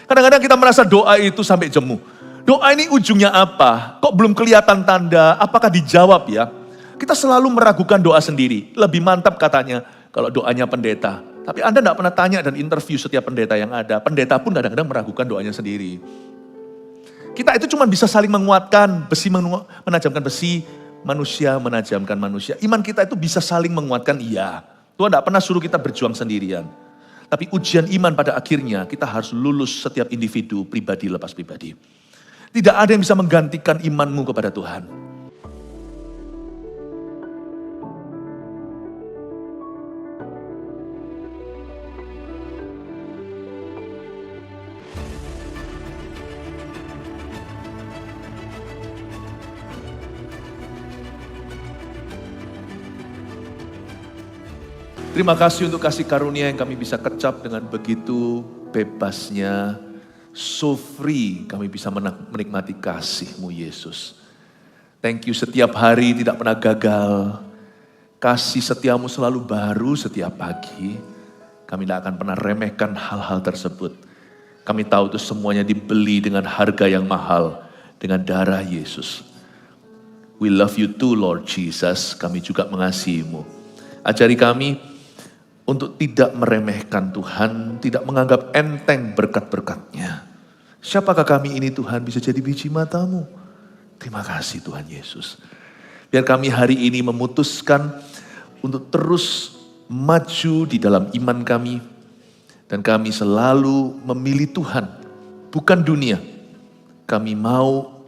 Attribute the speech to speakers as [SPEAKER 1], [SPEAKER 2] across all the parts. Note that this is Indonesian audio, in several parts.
[SPEAKER 1] Kadang-kadang kita merasa doa itu sampai jemu. Doa ini ujungnya apa? Kok belum kelihatan tanda? Apakah dijawab ya? Kita selalu meragukan doa sendiri. Lebih mantap katanya kalau doanya pendeta. Tapi Anda tidak pernah tanya dan interview setiap pendeta yang ada. Pendeta pun kadang-kadang meragukan doanya sendiri. Kita itu cuma bisa saling menguatkan. Besi menajamkan besi, manusia menajamkan manusia. Iman kita itu bisa saling menguatkan, iya. Tuhan tidak pernah suruh kita berjuang sendirian. Tapi ujian iman pada akhirnya kita harus lulus setiap individu, pribadi lepas pribadi. Tidak ada yang bisa menggantikan imanmu kepada Tuhan. Terima kasih untuk kasih karunia yang kami bisa kecap dengan begitu bebasnya, so free kami bisa menikmati kasih-Mu Yesus. Thank you setiap hari tidak pernah gagal. Kasih setiamu selalu baru setiap pagi. Kami tidak akan pernah remehkan hal-hal tersebut. Kami tahu itu semuanya dibeli dengan harga yang mahal, dengan darah Yesus. We love you too Lord Jesus, kami juga mengasihi-Mu. Ajari kami untuk tidak meremehkan Tuhan, tidak menganggap enteng berkat-berkat-Nya. Siapakah kami ini Tuhan bisa jadi biji mata-Mu? Terima kasih Tuhan Yesus. Biar kami hari ini memutuskan untuk terus maju di dalam iman kami. Dan kami selalu memilih Tuhan, bukan dunia. Kami mau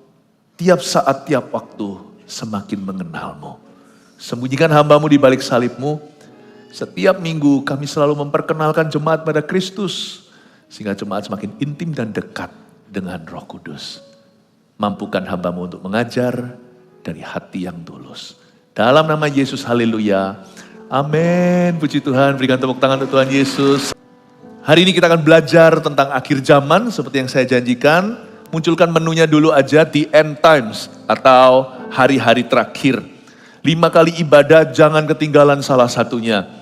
[SPEAKER 1] tiap saat, tiap waktu semakin mengenal-Mu. Sembunyikan hamba-Mu di balik salib-Mu. Setiap minggu kami selalu memperkenalkan jemaat pada Kristus. Sehingga jemaat semakin intim dan dekat dengan Roh Kudus. Mampukan hamba-Mu untuk mengajar dari hati yang tulus. Dalam nama Yesus, haleluya. Amin. Puji Tuhan, berikan tepuk tangan untuk Tuhan Yesus. Hari ini kita akan belajar tentang akhir zaman. Seperti yang saya janjikan. Munculkan menunya dulu aja, The End Times. Atau hari-hari terakhir. 5 kali ibadah, jangan ketinggalan salah satunya.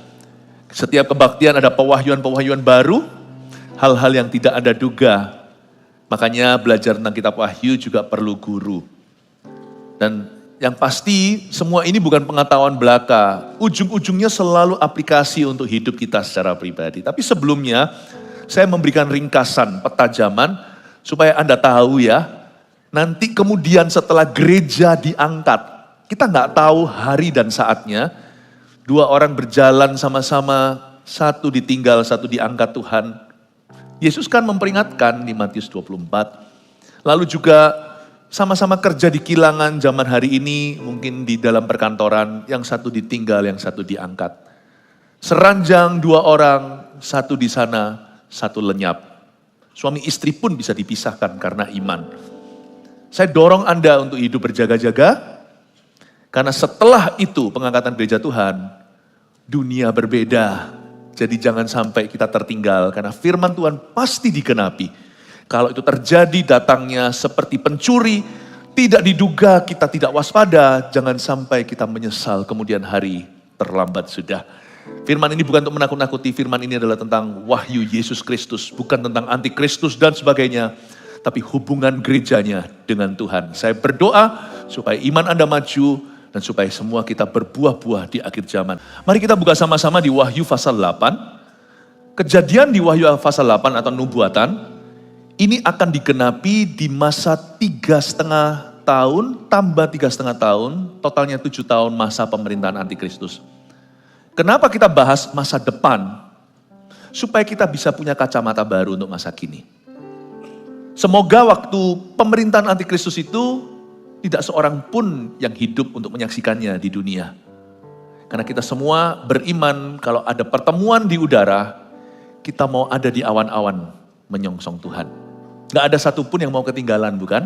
[SPEAKER 1] Setiap kebaktian ada pewahyuan-pewahyuan baru, hal-hal yang tidak Anda duga. Makanya belajar tentang kitab Wahyu juga perlu guru. Dan yang pasti semua ini bukan pengetahuan belaka. Ujung-ujungnya selalu aplikasi untuk hidup kita secara pribadi. Tapi sebelumnya saya memberikan ringkasan peta zaman supaya Anda tahu ya. Nanti kemudian setelah gereja diangkat, kita nggak tahu hari dan saatnya. 2 orang berjalan sama-sama, satu ditinggal, satu diangkat Tuhan. Yesus kan memperingatkan di Matius 24. Lalu juga sama-sama kerja di kilangan zaman hari ini, mungkin di dalam perkantoran, yang satu ditinggal, yang satu diangkat. Seranjang 2 orang, satu di sana, satu lenyap. Suami istri pun bisa dipisahkan karena iman. Saya dorong Anda untuk hidup berjaga-jaga, karena setelah itu pengangkatan gereja Tuhan, dunia berbeda. Jadi jangan sampai kita tertinggal, karena firman Tuhan pasti digenapi. Kalau itu terjadi datangnya seperti pencuri, tidak diduga, kita tidak waspada, jangan sampai kita menyesal kemudian hari, terlambat sudah. Firman ini bukan untuk menakut-nakuti, firman ini adalah tentang wahyu Yesus Kristus, bukan tentang antikristus dan sebagainya, tapi hubungan gerejanya dengan Tuhan. Saya berdoa supaya iman Anda maju, dan supaya semua kita berbuah-buah di akhir zaman. Mari kita buka sama-sama di Wahyu pasal 8. Kejadian di Wahyu pasal 8 atau nubuatan, ini akan digenapi di masa 3,5 tahun, tambah 3,5 tahun, totalnya 7 tahun masa pemerintahan antikristus. Kenapa kita bahas masa depan? Supaya kita bisa punya kacamata baru untuk masa kini. Semoga waktu pemerintahan antikristus itu, tidak seorang pun yang hidup untuk menyaksikannya di dunia. Karena kita semua beriman kalau ada pertemuan di udara, kita mau ada di awan-awan menyongsong Tuhan. Gak ada satupun yang mau ketinggalan, bukan?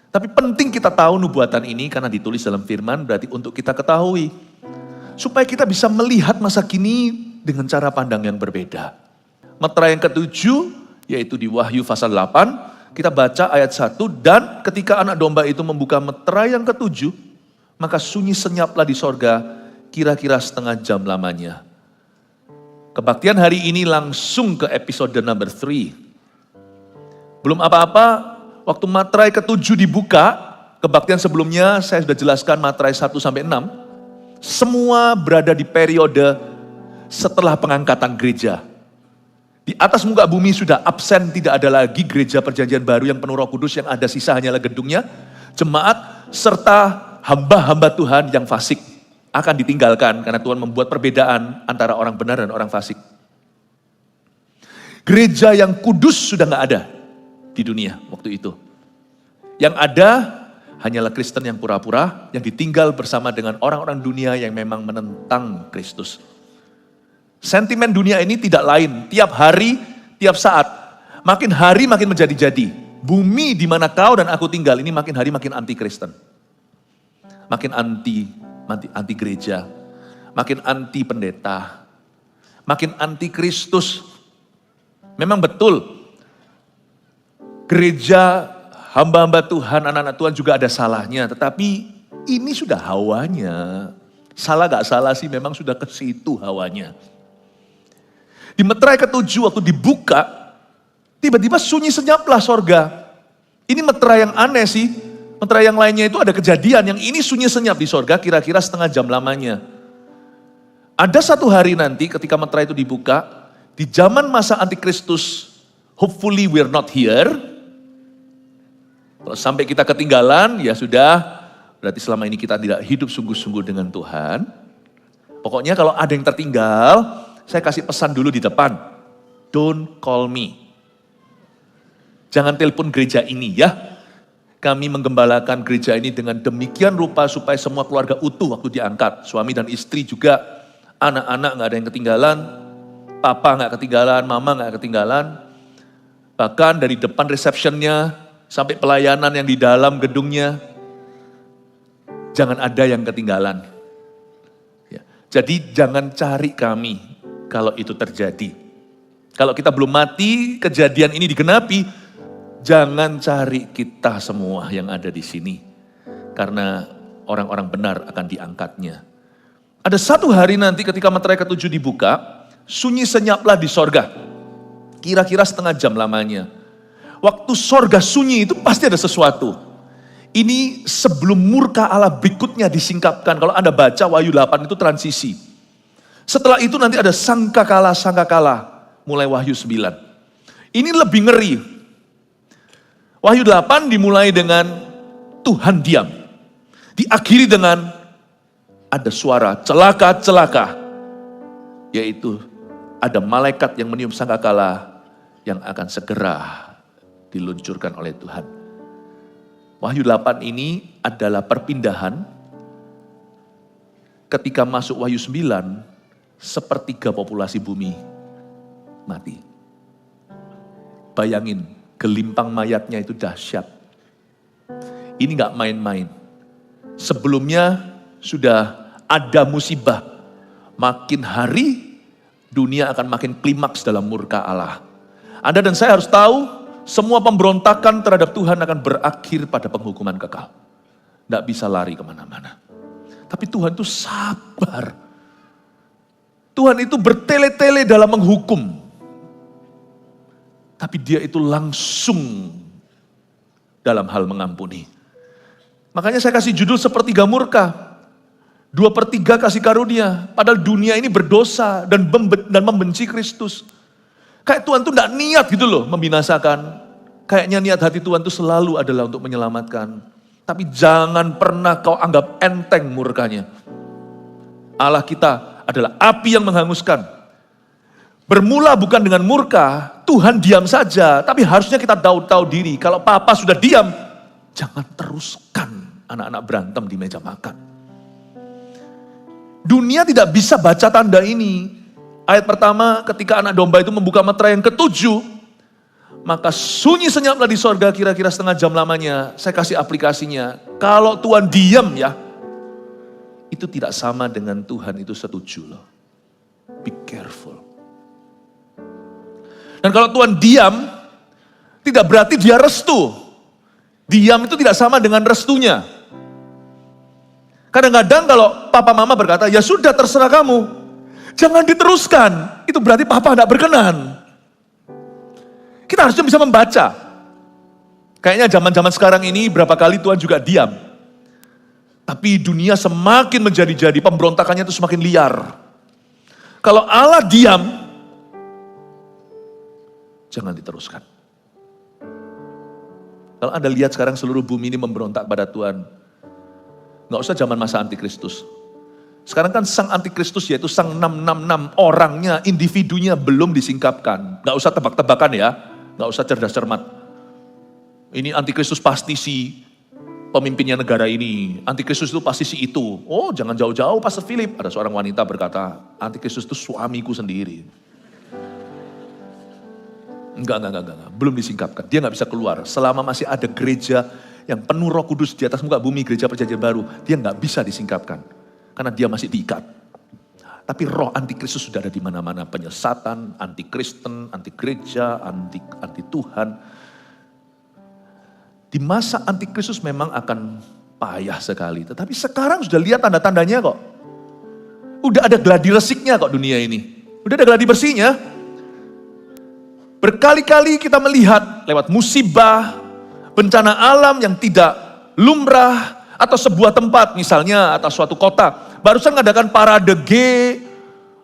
[SPEAKER 1] Tapi penting kita tahu nubuatan ini karena ditulis dalam firman, berarti untuk kita ketahui. Supaya kita bisa melihat masa kini dengan cara pandang yang berbeda. Meterai yang ke-7, yaitu di Wahyu pasal 8, kita baca ayat 1, dan ketika anak domba itu membuka meterai yang ke-7, maka sunyi senyaplah di sorga, kira-kira setengah jam lamanya. Kebaktian hari ini langsung ke episode number 3. Belum apa-apa, waktu materai ke-7 dibuka, kebaktian sebelumnya saya sudah jelaskan materai 1-6, semua berada di periode setelah pengangkatan gereja. Di atas muka bumi sudah absen, tidak ada lagi gereja perjanjian baru yang penuh Roh Kudus, yang ada sisa hanyalah gedungnya, jemaat, serta hamba-hamba Tuhan yang fasik akan ditinggalkan karena Tuhan membuat perbedaan antara orang benar dan orang fasik. Gereja yang kudus sudah nggak ada di dunia waktu itu. Yang ada hanyalah Kristen yang pura-pura, yang ditinggal bersama dengan orang-orang dunia yang memang menentang Kristus. Sentimen dunia ini tidak lain, tiap hari, tiap saat, makin hari makin menjadi-jadi. Bumi di mana kau dan aku tinggal ini makin hari makin anti-Kristen. Makin anti gereja, makin anti pendeta, makin anti Kristus. Memang betul, gereja, hamba-hamba Tuhan, anak-anak Tuhan juga ada salahnya. Tetapi ini sudah hawanya. Salah gak salah sih, memang sudah ke situ hawanya. Di meterai ke-7 waktu dibuka, tiba-tiba sunyi senyaplah sorga. Ini meterai yang aneh sih. Meterai yang lainnya itu ada kejadian, yang ini sunyi senyap di sorga kira-kira setengah jam lamanya. Ada satu hari nanti ketika meterai itu dibuka, di zaman masa antikristus, hopefully we're not here. Kalau sampai kita ketinggalan, ya sudah, berarti selama ini kita tidak hidup sungguh-sungguh dengan Tuhan. Pokoknya kalau ada yang tertinggal, saya kasih pesan dulu di depan. Don't call me. Jangan telepon gereja ini ya. Kami menggembalakan gereja ini dengan demikian rupa supaya semua keluarga utuh waktu diangkat. Suami dan istri juga, anak-anak gak ada yang ketinggalan. Papa gak ketinggalan, mama gak ketinggalan. Bahkan dari depan receptionnya sampai pelayanan yang di dalam gedungnya, jangan ada yang ketinggalan. Ya. Jadi jangan cari kami kalau itu terjadi. Kalau kita belum mati, kejadian ini digenapi, jangan cari kita semua yang ada di sini. Karena orang-orang benar akan diangkatnya. Ada satu hari nanti ketika meterai ke-7 dibuka, sunyi senyaplah di sorga. Kira-kira setengah jam lamanya. Waktu sorga sunyi itu pasti ada sesuatu. Ini sebelum murka Allah berikutnya disingkapkan. Kalau Anda baca Wahyu 8 itu transisi. Setelah itu nanti ada sangkakala, mulai Wahyu 9. Ini lebih ngeri. Wahyu 8 dimulai dengan Tuhan diam. Diakhiri dengan ada suara celaka-celaka. Yaitu ada malaikat yang meniup sangkakala yang akan segera diluncurkan oleh Tuhan. Wahyu 8 ini adalah perpindahan ketika masuk Wahyu 9, sepertiga populasi bumi mati. Bayangin, gelimpang mayatnya itu dahsyat. Ini gak main-main. Sebelumnya sudah ada musibah. Makin hari dunia akan makin klimaks dalam murka Allah. Anda dan saya harus tahu, semua pemberontakan terhadap Tuhan akan berakhir pada penghukuman kekal. Gak bisa lari kemana-mana. Tapi Tuhan itu sabar. Tuhan itu bertele-tele dalam menghukum. Tapi dia itu langsung dalam hal mengampuni. Makanya saya kasih judul sepertiga murka. 2/3 kasih karunia. Padahal dunia ini berdosa dan membenci Kristus. Kayak Tuhan tuh gak niat gitu loh membinasakan. Kayaknya niat hati Tuhan tuh selalu adalah untuk menyelamatkan. Tapi jangan pernah kau anggap enteng murkanya. Allah kita adalah api yang menghanguskan. Bermula bukan dengan murka, Tuhan diam saja. Tapi harusnya kita tahu diri. Kalau papa sudah diam, jangan teruskan anak-anak berantem di meja makan. Dunia tidak bisa baca tanda ini. Ayat pertama, ketika anak domba itu membuka meterai yang ke-7, maka sunyi senyaplah di sorga kira-kira setengah jam lamanya. Saya kasih aplikasinya. Kalau Tuhan diam ya, itu tidak sama dengan Tuhan itu setuju loh. Be careful. Dan kalau Tuhan diam, tidak berarti dia restu. Diam itu tidak sama dengan restunya. Kadang-kadang kalau papa mama berkata, ya sudah terserah kamu. Jangan diteruskan. Itu berarti papa tidak berkenan. Kita harusnya bisa membaca. Kayaknya zaman-zaman sekarang ini berapa kali Tuhan juga diam. Tapi dunia semakin menjadi-jadi, pemberontakannya itu semakin liar. Kalau Allah diam, jangan diteruskan. Kalau Anda lihat sekarang seluruh bumi ini memberontak pada Tuhan, nggak usah zaman masa antikristus. Sekarang kan sang antikristus yaitu sang 666 orangnya, individunya belum disingkapkan. Nggak usah tebak-tebakan ya, nggak usah cerdas cermat. Ini antikristus pasti si pemimpinnya negara ini, antikristus itu pasti si itu. Oh jangan jauh-jauh Pastor Philip, ada seorang wanita berkata, antikristus itu suamiku sendiri. Enggak, belum disingkapkan. Dia nggak bisa keluar. Selama masih ada gereja yang penuh Roh Kudus di atas muka bumi, gereja perjanjian baru, dia nggak bisa disingkapkan. Karena dia masih diikat. Tapi roh antikristus sudah ada di mana-mana. Penyesatan, anti-Kristen, anti-gereja, anti Tuhan. Di masa antikristus memang akan payah sekali. Tetapi sekarang sudah lihat tanda-tandanya kok. Udah ada gladi resiknya kok dunia ini. Udah ada gladi bersihnya. Berkali-kali kita melihat lewat musibah, bencana alam yang tidak lumrah, atau sebuah tempat misalnya, atau suatu kota. Barusan ngadakan parade gay,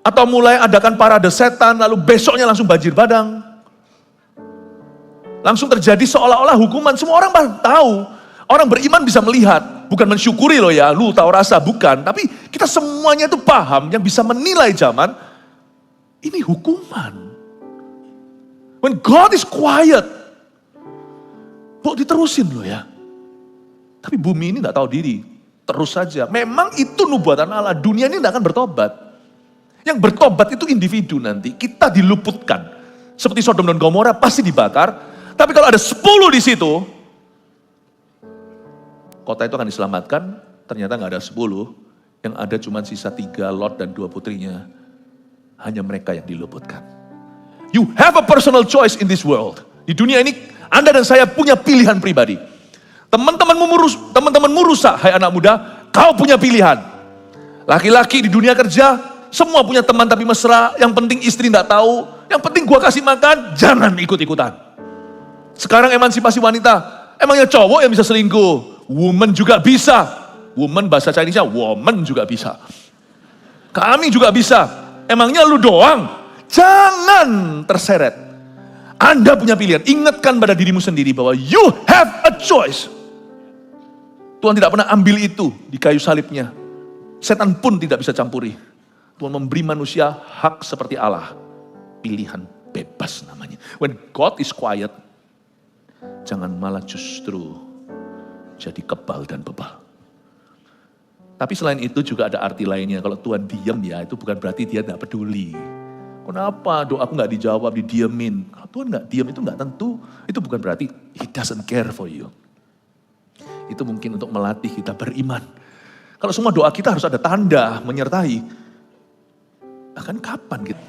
[SPEAKER 1] atau mulai adakan parade setan, lalu besoknya langsung banjir bandang. Langsung terjadi seolah-olah hukuman, semua orang tahu. Orang beriman bisa melihat, bukan mensyukuri loh ya, lu tahu rasa, bukan. Tapi kita semuanya itu paham, yang bisa menilai zaman, ini hukuman. When God is quiet, diterusin loh ya. Tapi bumi ini gak tahu diri, terus saja. Memang itu nubuatan Allah, dunia ini gak akan bertobat. Yang bertobat itu individu nanti, kita diluputkan. Seperti Sodom dan Gomora pasti dibakar, tapi kalau ada 10 di situ, kota itu akan diselamatkan, ternyata gak ada 10, yang ada cuma sisa 3 Lot dan 2 putrinya. Hanya mereka yang diluputkan. You have a personal choice in this world. Di dunia ini, Anda dan saya punya pilihan pribadi. Teman-temanmu rusak, hai anak muda, kau punya pilihan. Laki-laki di dunia kerja, semua punya teman tapi mesra, yang penting istri tidak tahu, yang penting gua kasih makan, jangan ikut-ikutan. Sekarang emansipasi wanita, emangnya cowok yang bisa selingkuh? Woman juga bisa. Woman bahasa Chinese-nya, woman juga bisa. Kami juga bisa. Emangnya lu doang? Jangan terseret. Anda punya pilihan. Ingatkan pada dirimu sendiri bahwa you have a choice. Tuhan tidak pernah ambil itu di kayu salibnya. Setan pun tidak bisa campuri. Tuhan memberi manusia hak seperti Allah. Pilihan bebas namanya. When God is quiet, jangan malah justru jadi kebal dan bebal. Tapi selain itu juga ada arti lainnya. Kalau Tuhan diam ya, itu bukan berarti dia tidak peduli. Kenapa doaku gak dijawab, didiemin? Kalau Tuhan gak diam itu gak tentu. Itu bukan berarti He doesn't care for you. Itu mungkin untuk melatih kita beriman. Kalau semua doa kita harus ada tanda menyertai. Akan kapan gitu?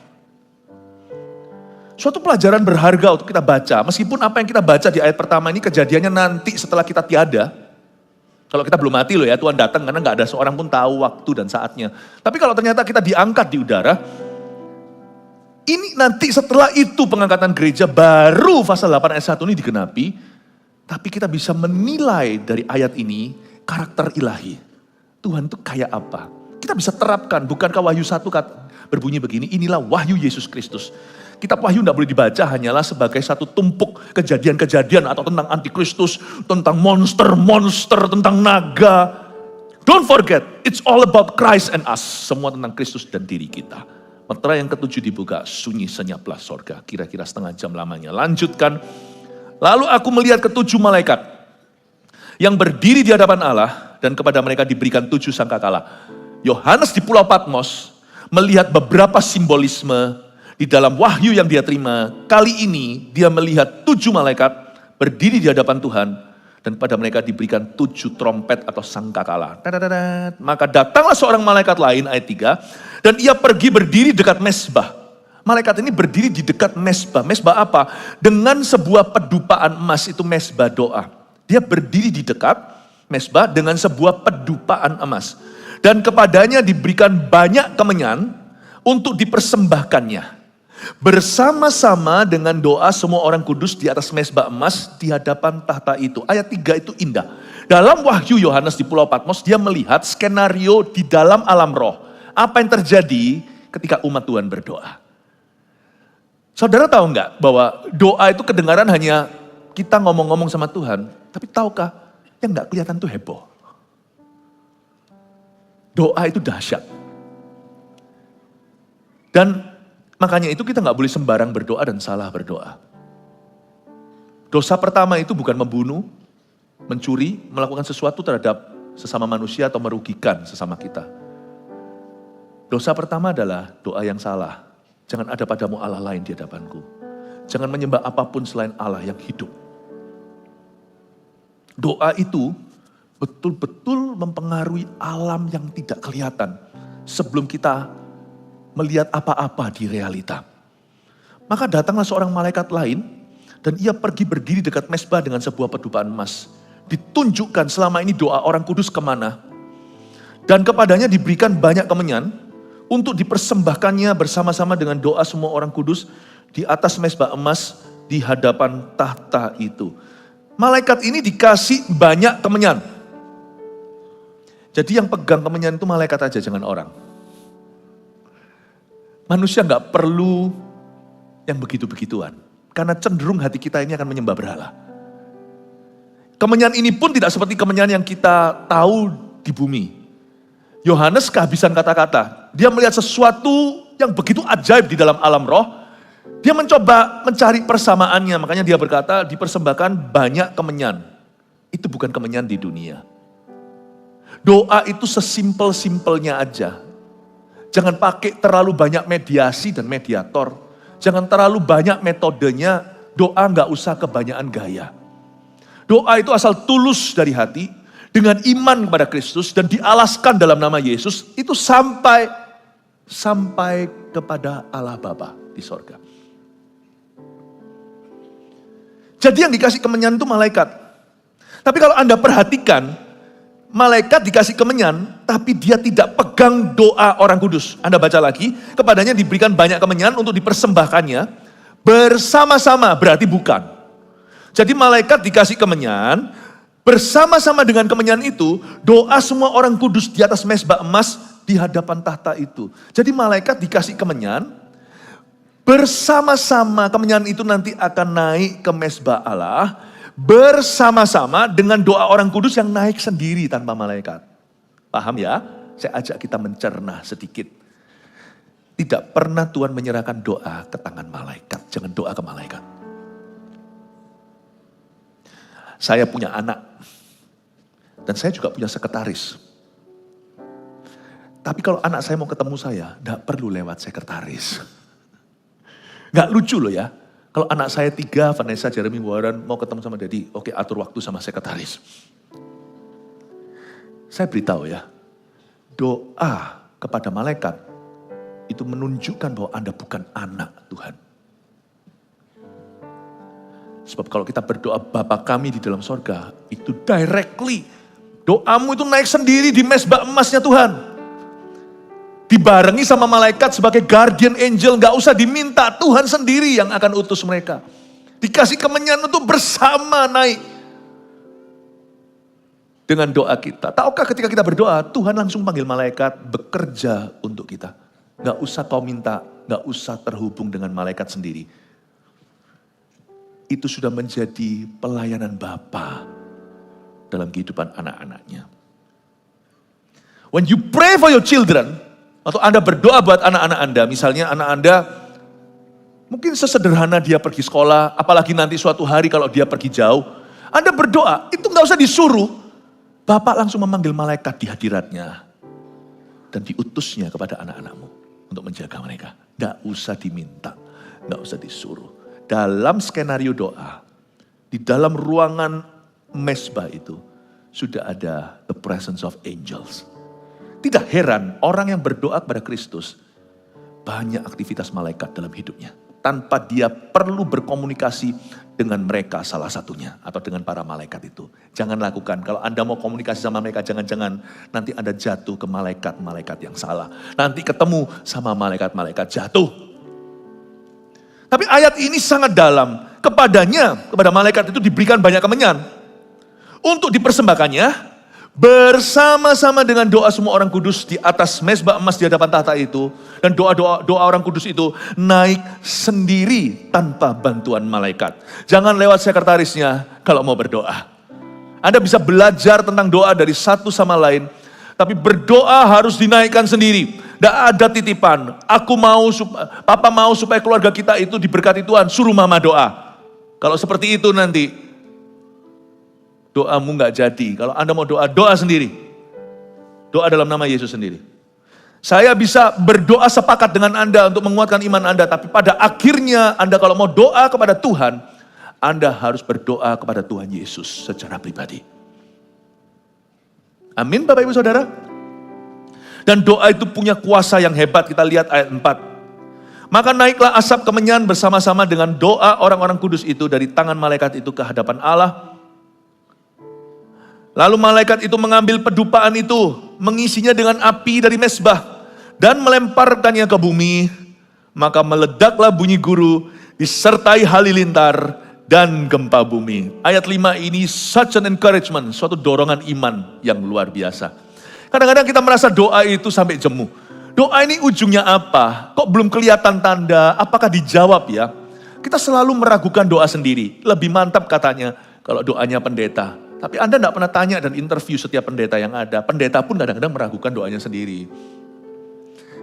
[SPEAKER 1] Suatu pelajaran berharga untuk kita baca. Meskipun apa yang kita baca di ayat pertama ini kejadiannya nanti setelah kita tiada. Kalau kita belum mati loh ya, Tuhan datang karena gak ada seorang pun tahu waktu dan saatnya. Tapi kalau ternyata kita diangkat di udara, ini nanti setelah itu pengangkatan gereja baru pasal 8 ayat 1 ini digenapi. Tapi kita bisa menilai dari ayat ini karakter ilahi. Tuhan itu kayak apa? Kita bisa terapkan, bukankah Wahyu 1 berbunyi begini, inilah wahyu Yesus Kristus. Kitab Wahyu tidak boleh dibaca hanyalah sebagai satu tumpuk kejadian-kejadian atau tentang antikristus, tentang monster-monster, tentang naga. Don't forget, it's all about Christ and us. Semua tentang Kristus dan diri kita. Meterai yang ketujuh dibuka, sunyi senyaplah sorga. Kira-kira setengah jam lamanya. Lanjutkan. Lalu aku melihat ketujuh malaikat yang berdiri di hadapan Allah dan kepada mereka diberikan 7 sangkakala. Yohanes di Pulau Patmos melihat beberapa simbolisme di dalam wahyu yang dia terima. Kali ini dia melihat 7 malaikat berdiri di hadapan Tuhan dan pada mereka diberikan 7 trompet atau sangkakala. Maka datanglah seorang malaikat lain, ayat 3, dan ia pergi berdiri dekat mezbah. Malaikat ini berdiri di dekat mezbah. Mezbah apa? Dengan sebuah pedupaan emas, itu mezbah doa. Dia berdiri di dekat mezbah dengan sebuah pedupaan emas. Dan kepadanya diberikan banyak kemenyan untuk dipersembahkannya. Bersama-sama dengan doa semua orang kudus di atas mezbah emas di hadapan tahta itu. Ayat 3 itu indah. Dalam wahyu Yohanes di Pulau Patmos, dia melihat skenario di dalam alam roh. Apa yang terjadi ketika umat Tuhan berdoa. Saudara tahu nggak bahwa doa itu kedengaran hanya kita ngomong-ngomong sama Tuhan. Tapi tahukah yang nggak kelihatan itu heboh. Doa itu dahsyat. Dan makanya itu kita nggak boleh sembarang berdoa dan salah berdoa. Dosa pertama itu bukan membunuh, mencuri, melakukan sesuatu terhadap sesama manusia atau merugikan sesama kita. Dosa pertama adalah doa yang salah. Jangan ada padamu Allah lain di hadapanku. Jangan menyembah apapun selain Allah yang hidup. Doa itu betul-betul mempengaruhi alam yang tidak kelihatan sebelum kita melihat apa-apa di realita. Maka datanglah seorang malaikat lain dan ia pergi berdiri dekat mezbah dengan sebuah pedupaan emas. Ditunjukkan selama ini doa orang kudus kemana. Dan kepadanya diberikan banyak kemenyan untuk dipersembahkannya bersama-sama dengan doa semua orang kudus di atas mezbah emas di hadapan tahta itu. Malaikat ini dikasih banyak kemenyan. Jadi yang pegang kemenyan itu malaikat aja, jangan orang. Manusia nggak perlu yang begitu-begituan. Karena cenderung hati kita ini akan menyembah berhala. Kemenyan ini pun tidak seperti kemenyan yang kita tahu di bumi. Yohanes kehabisan kata-kata. Dia melihat sesuatu yang begitu ajaib di dalam alam roh. Dia mencoba mencari persamaannya. Makanya dia berkata, dipersembahkan banyak kemenyan. Itu bukan kemenyan di dunia. Doa itu sesimpel-simpelnya aja. Jangan pakai terlalu banyak mediasi dan mediator. Jangan terlalu banyak metodenya. Doa nggak usah kebanyakan gaya. Doa itu asal tulus dari hati. Dengan iman kepada Kristus dan dialaskan dalam nama Yesus. Itu sampai kepada Allah Bapa di sorga. Jadi yang dikasih kemenyan itu malaikat. Tapi kalau Anda perhatikan, malaikat dikasih kemenyan, tapi dia tidak pegang doa orang kudus. Anda baca lagi, kepadanya diberikan banyak kemenyan untuk dipersembahkannya. Bersama-sama berarti bukan. Jadi malaikat dikasih kemenyan, bersama-sama dengan kemenyan itu, doa semua orang kudus di atas mezbah emas di hadapan tahta itu. Jadi malaikat dikasih kemenyan, bersama-sama kemenyan itu nanti akan naik ke mezbah Allah, bersama-sama dengan doa orang kudus yang naik sendiri tanpa malaikat. Paham ya? Saya ajak kita mencerna sedikit. Tidak pernah Tuhan menyerahkan doa ke tangan malaikat. Jangan doa ke malaikat. Saya punya anak. Dan saya juga punya sekretaris. Tapi kalau anak saya mau ketemu saya, tidak perlu lewat sekretaris. Gak lucu loh ya. Kalau anak saya 3, Vanessa, Jeremy, Warren mau ketemu sama Daddy, oke atur waktu sama sekretaris. Saya beritahu ya, doa kepada malaikat itu menunjukkan bahwa Anda bukan anak Tuhan. Sebab kalau kita berdoa Bapa kami di dalam sorga, itu directly. Doamu itu naik sendiri di mezbah emasnya Tuhan. Dibarengi sama malaikat sebagai guardian angel, gak usah diminta, Tuhan sendiri yang akan utus mereka. Dikasih kemenyan untuk bersama naik. Dengan doa kita. Tahukah ketika kita berdoa, Tuhan langsung panggil malaikat bekerja untuk kita. Gak usah kau minta, gak usah terhubung dengan malaikat sendiri. Itu sudah menjadi pelayanan Bapa dalam kehidupan anak-anaknya. When you pray for your children, atau Anda berdoa buat anak-anak Anda, misalnya anak Anda mungkin sesederhana dia pergi sekolah, apalagi nanti suatu hari kalau dia pergi jauh, Anda berdoa, itu gak usah disuruh, Bapak langsung memanggil malaikat di hadiratnya dan diutusnya kepada anak-anakmu untuk menjaga mereka. Gak usah diminta, gak usah disuruh. Dalam skenario doa, di dalam ruangan mezbah itu, sudah ada the presence of angels. Tidak heran orang yang berdoa kepada Kristus, banyak aktivitas malaikat dalam hidupnya. Tanpa dia perlu berkomunikasi dengan mereka salah satunya. Atau dengan para malaikat itu. Jangan lakukan, kalau Anda mau komunikasi sama mereka, jangan-jangan nanti Anda jatuh ke malaikat-malaikat yang salah. Nanti ketemu sama malaikat-malaikat jatuh. Tapi ayat ini sangat dalam. Kepada malaikat itu diberikan banyak kemenyan. Untuk dipersembahkannya bersama-sama dengan doa semua orang kudus di atas mezbah emas di hadapan tahta itu. Dan doa orang kudus itu naik sendiri tanpa bantuan malaikat. Jangan lewat sekretarisnya kalau mau berdoa. Anda bisa belajar tentang doa dari satu sama lain. Tapi berdoa harus dinaikkan sendiri. Tidak ada titipan. Papa mau supaya keluarga kita itu diberkati Tuhan. Suruh mama doa. Kalau seperti itu nanti, doamu nggak jadi. Kalau Anda mau doa, doa sendiri. Doa dalam nama Yesus sendiri. Saya bisa berdoa sepakat dengan Anda untuk menguatkan iman Anda. Tapi pada akhirnya Anda kalau mau doa kepada Tuhan, Anda harus berdoa kepada Tuhan Yesus secara pribadi. Amin Bapak Ibu Saudara. Dan doa itu punya kuasa yang hebat. Kita lihat ayat 4. Maka naiklah asap kemenyan bersama-sama dengan doa orang-orang kudus itu dari tangan malaikat itu ke hadapan Allah. Lalu malaikat itu mengambil pedupaan itu, mengisinya dengan api dari mezbah dan melemparkannya ke bumi. Maka meledaklah bunyi guru disertai halilintar dan gempa bumi. Ayat 5 ini such an encouragement, suatu dorongan iman yang luar biasa. Kadang-kadang kita merasa doa itu sampai jemu. Doa ini ujungnya apa? Kok belum kelihatan tanda? Apakah dijawab ya? Kita selalu meragukan doa sendiri. Lebih mantap katanya kalau doanya pendeta. Tapi Anda tidak pernah tanya dan interview setiap pendeta yang ada. Pendeta pun kadang-kadang meragukan doanya sendiri.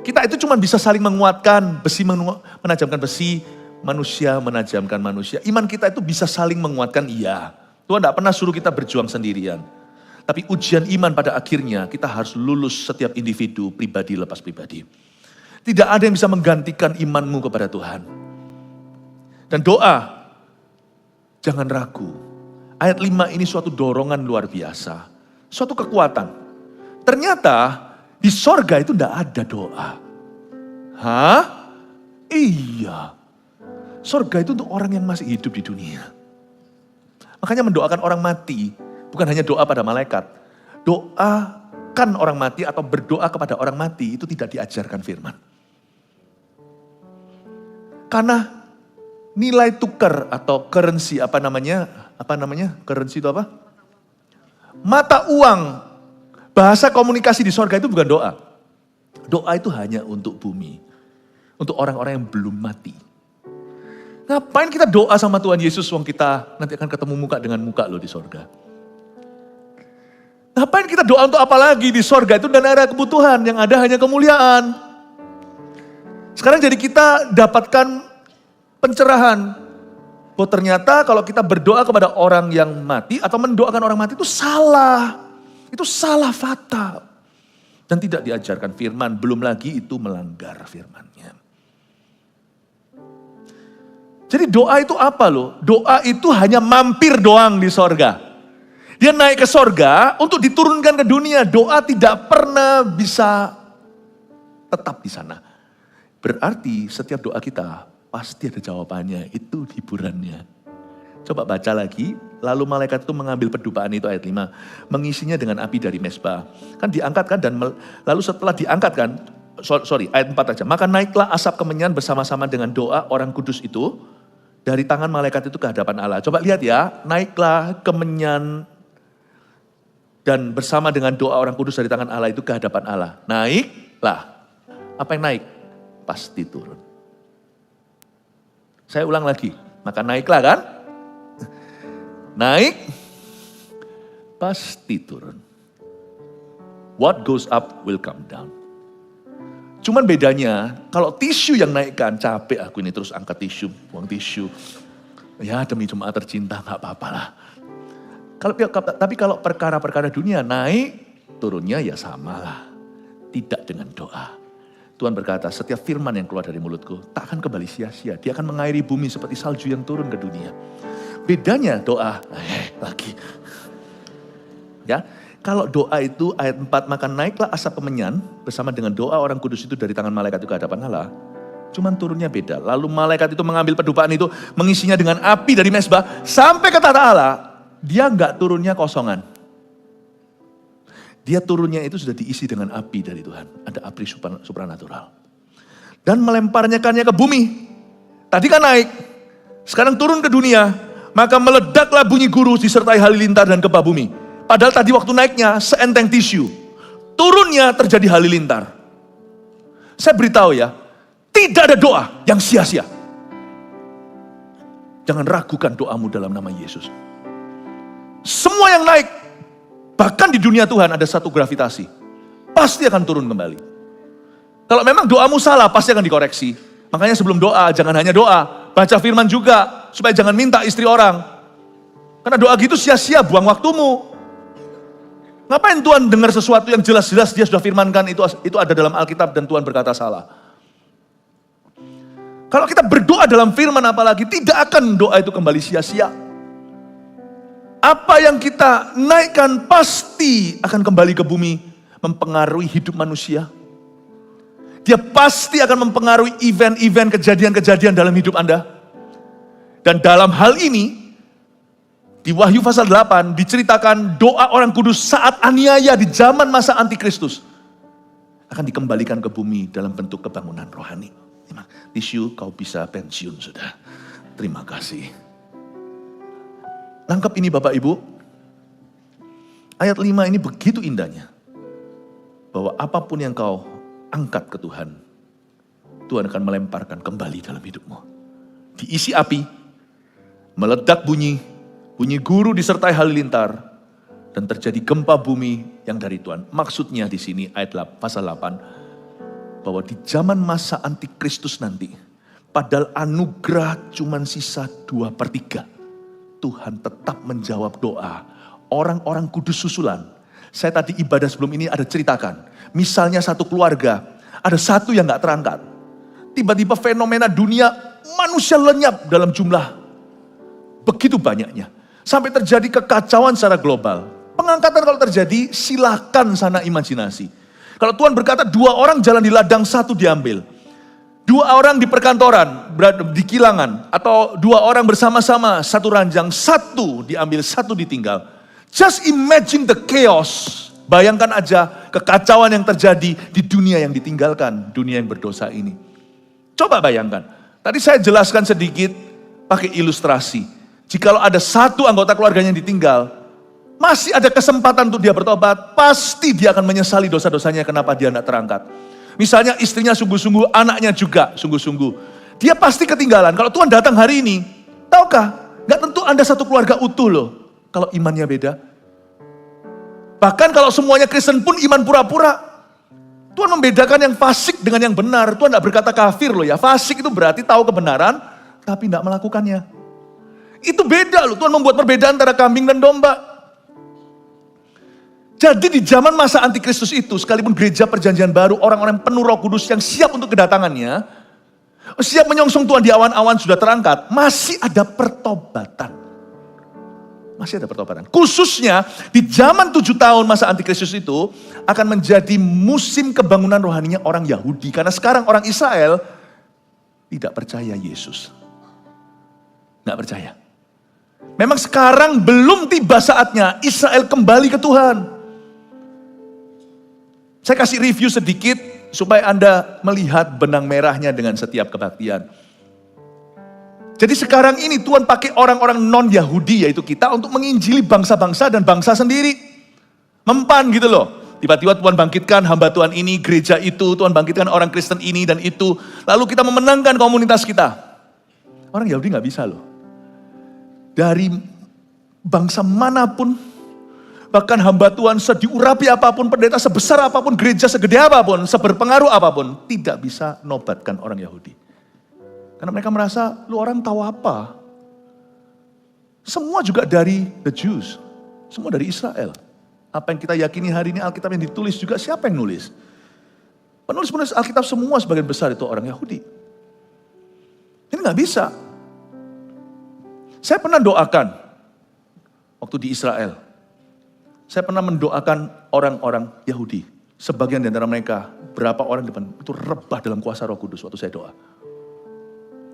[SPEAKER 1] Kita itu cuma bisa saling menguatkan. Besi menajamkan besi, manusia menajamkan manusia. Iman kita itu bisa saling menguatkan, iya. Tuhan tidak pernah suruh kita berjuang sendirian. Tapi ujian iman pada akhirnya kita harus lulus setiap individu, pribadi lepas pribadi. Tidak ada yang bisa menggantikan imanmu kepada Tuhan. Dan doa, jangan ragu. Ayat 5 ini suatu dorongan luar biasa. Suatu kekuatan. Ternyata di sorga itu tidak ada doa. Hah? Iya. Sorga itu untuk orang yang masih hidup di dunia. Makanya mendoakan orang mati bukan hanya doa pada malaikat. Doakan orang mati atau berdoa kepada orang mati itu tidak diajarkan firman. Karena nilai tukar atau currency apa namanya? Currency itu apa? Mata uang. Bahasa komunikasi di sorga itu bukan doa. Doa itu hanya untuk bumi. Untuk orang-orang yang belum mati. Ngapain kita doa sama Tuhan Yesus wong kita nanti akan ketemu muka dengan muka loh di sorga. Ngapain kita doa untuk apa lagi di sorga itu dan ada kebutuhan, yang ada hanya kemuliaan. Sekarang jadi kita dapatkan pencerahan. Bahwa ternyata kalau kita berdoa kepada orang yang mati atau mendoakan orang mati itu salah. Itu salah fatal. Dan tidak diajarkan firman, belum lagi itu melanggar firman-Nya. Jadi doa itu apa loh? Doa itu hanya mampir doang di sorga. Dia naik ke sorga untuk diturunkan ke dunia. Doa tidak pernah bisa tetap di sana. Berarti setiap doa kita pasti ada jawabannya. Itu hiburannya. Coba baca lagi. Lalu malaikat itu mengambil pedupaan itu ayat 5. Mengisinya dengan api dari mezbah. Kan diangkatkan dan lalu setelah diangkatkan. Ayat 4 aja. Maka naiklah asap kemenyan bersama-sama dengan doa orang kudus itu. Dari tangan malaikat itu ke hadapan Allah. Coba lihat ya. Naiklah kemenyan dan bersama dengan doa orang kudus dari tangan Allah itu ke hadapan Allah. Naiklah. Apa yang naik? Pasti turun. Saya ulang lagi. Maka naiklah kan? Naik. Pasti turun. What goes up will come down. Cuman bedanya, kalau tisu yang naikkan, capek aku ini terus angkat tisu, buang tisu. Ya demi jemaat tercinta, gak apa-apa lah. Tapi kalau perkara-perkara dunia naik, turunnya ya samalah. Tidak dengan doa. Tuhan berkata, setiap firman yang keluar dari mulutku, tak akan kembali sia-sia. Dia akan mengairi bumi seperti salju yang turun ke dunia. Bedanya doa, lagi. Ya, kalau doa itu ayat 4, maka naiklah asap kemenyan bersama dengan doa orang kudus itu dari tangan malaikat itu ke hadapan Allah. Cuman turunnya beda. Lalu malaikat itu mengambil pedupaan itu, mengisinya dengan api dari mezbah sampai ke tahta Allah. Dia enggak turunnya kosongan. Dia turunnya itu sudah diisi dengan api dari Tuhan. Ada api supranatural. Dan melemparnyakannya ke bumi. Tadi kan naik, sekarang turun ke dunia, maka meledaklah bunyi guru disertai halilintar dan gempa bumi. Padahal tadi waktu naiknya seenteng tisu, turunnya terjadi halilintar. Saya beritahu ya, tidak ada doa yang sia-sia. Jangan ragukan doamu dalam nama Yesus. Semua yang naik, bahkan di dunia Tuhan ada satu gravitasi, pasti akan turun kembali. Kalau memang doamu salah, pasti akan dikoreksi. Makanya sebelum doa, jangan hanya doa, baca firman juga, supaya jangan minta istri orang. Karena doa gitu sia-sia, buang waktumu. Ngapain Tuhan dengar sesuatu yang jelas-jelas dia sudah firmankan, itu ada dalam Alkitab dan Tuhan berkata salah. Kalau kita berdoa dalam firman apalagi, tidak akan doa itu kembali sia-sia. Apa yang kita naikkan pasti akan kembali ke bumi, mempengaruhi hidup manusia. Dia pasti akan mempengaruhi event-event, kejadian-kejadian dalam hidup Anda. Dan dalam hal ini, di Wahyu pasal 8 diceritakan doa orang kudus saat aniaya di zaman masa antikristus akan dikembalikan ke bumi dalam bentuk kebangunan rohani. Tisu, kau bisa pensiun sudah. Terima kasih. Lengkap ini Bapak Ibu. Ayat 5 ini begitu indahnya. Bahwa apapun yang kau angkat ke Tuhan, Tuhan akan melemparkan kembali dalam hidupmu. Diisi api, meledak bunyi guru disertai halilintar, dan terjadi gempa bumi yang dari Tuhan. Maksudnya di sini ayat pasal 8, bahwa di zaman masa antikristus nanti, padahal anugerah cuma sisa 2/3, Tuhan tetap menjawab doa orang-orang kudus susulan. Saya tadi ibadah sebelum ini ada ceritakan, misalnya satu keluarga, ada satu yang gak terangkat. Tiba-tiba fenomena dunia, manusia lenyap dalam jumlah begitu banyaknya. Sampai terjadi kekacauan secara global. Pengangkatan kalau terjadi, silakan sana imajinasi. Kalau Tuhan berkata 2 orang jalan di ladang, 1 diambil. 2 orang di perkantoran, di kilangan. Atau 2 orang bersama-sama, 1 ranjang, 1 diambil, 1 ditinggal. Just imagine the chaos. Bayangkan aja kekacauan yang terjadi di dunia yang ditinggalkan. Dunia yang berdosa ini. Coba bayangkan. Tadi saya jelaskan sedikit pakai ilustrasi. Jikalau ada 1 anggota keluarganya yang ditinggal, masih ada kesempatan untuk dia bertobat, pasti dia akan menyesali dosa-dosanya kenapa dia tidak terangkat. Misalnya istrinya sungguh-sungguh, anaknya juga sungguh-sungguh. Dia pasti ketinggalan. Kalau Tuhan datang hari ini, tahukah? Gak tentu Anda satu keluarga utuh loh, kalau imannya beda. Bahkan kalau semuanya Kristen pun iman pura-pura. Tuhan membedakan yang fasik dengan yang benar. Tuhan tidak berkata kafir loh ya. Fasik itu berarti tahu kebenaran, tapi tidak melakukannya. Itu beda loh, Tuhan membuat perbedaan antara kambing dan domba. Jadi di zaman masa antikristus itu, sekalipun gereja perjanjian baru, orang-orang penuh Roh Kudus yang siap untuk kedatangannya, siap menyongsong Tuhan di awan-awan sudah terangkat, masih ada pertobatan. Masih ada pertobatan. Khususnya di zaman 7 tahun masa antikristus itu, akan menjadi musim kebangunan rohaninya orang Yahudi. Karena sekarang orang Israel tidak percaya Yesus. Tidak percaya. Memang sekarang belum tiba saatnya Israel kembali ke Tuhan. Saya kasih review sedikit supaya Anda melihat benang merahnya dengan setiap kebaktian. Jadi sekarang ini Tuhan pakai orang-orang non-Yahudi yaitu kita untuk menginjili bangsa-bangsa dan bangsa sendiri. Mempan gitu loh. Tiba-tiba Tuhan bangkitkan hamba Tuhan ini, gereja itu, Tuhan bangkitkan orang Kristen ini dan itu. Lalu kita memenangkan komunitas kita. Orang Yahudi gak bisa loh. Dari bangsa manapun, bahkan hamba Tuhan sediurapi apapun, pendeta sebesar apapun, gereja segede apapun, seberpengaruh apapun, tidak bisa nobatkan orang Yahudi. Karena mereka merasa, lu orang tahu apa? Semua juga dari the Jews, semua dari Israel. Apa yang kita yakini hari ini Alkitab yang ditulis juga siapa yang nulis? Penulis-penulis Alkitab semua sebagian besar itu orang Yahudi. Ini gak bisa. Saya pernah doakan waktu di Israel. Saya pernah mendoakan orang-orang Yahudi. Sebagian di antara mereka, berapa orang di depan itu rebah dalam kuasa Roh Kudus waktu saya doa.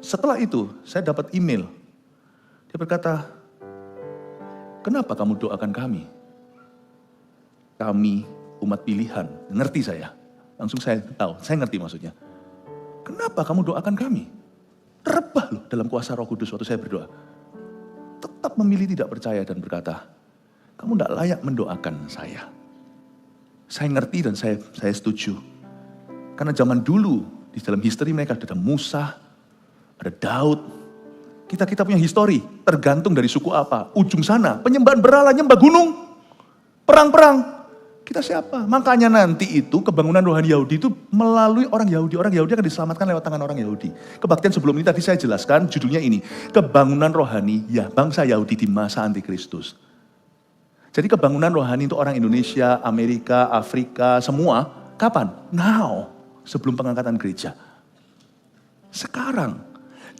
[SPEAKER 1] Setelah itu, saya dapat email. Dia berkata, kenapa kamu doakan kami? Kami umat pilihan. Ngerti saya. Langsung saya tahu, saya ngerti maksudnya. Kenapa kamu doakan kami? rebah loh dalam kuasa Roh Kudus waktu saya berdoa. Tetap memilih tidak percaya dan berkata, kamu tidak layak mendoakan saya. Saya ngerti dan saya setuju. Karena zaman dulu, di dalam history mereka ada Musa, ada Daud. Kita punya histori, tergantung dari suku apa. Ujung sana, penyembahan berhala, nyembah gunung, perang-perang. Kita siapa? Makanya nanti itu kebangunan rohani Yahudi itu melalui orang Yahudi. Orang Yahudi akan diselamatkan lewat tangan orang Yahudi. Kebaktian sebelum ini tadi saya jelaskan, judulnya ini. Kebangunan rohani ya bangsa Yahudi di masa antikristus. Jadi kebangunan rohani untuk orang Indonesia, Amerika, Afrika, semua. Kapan? Now. Sebelum pengangkatan gereja. Sekarang.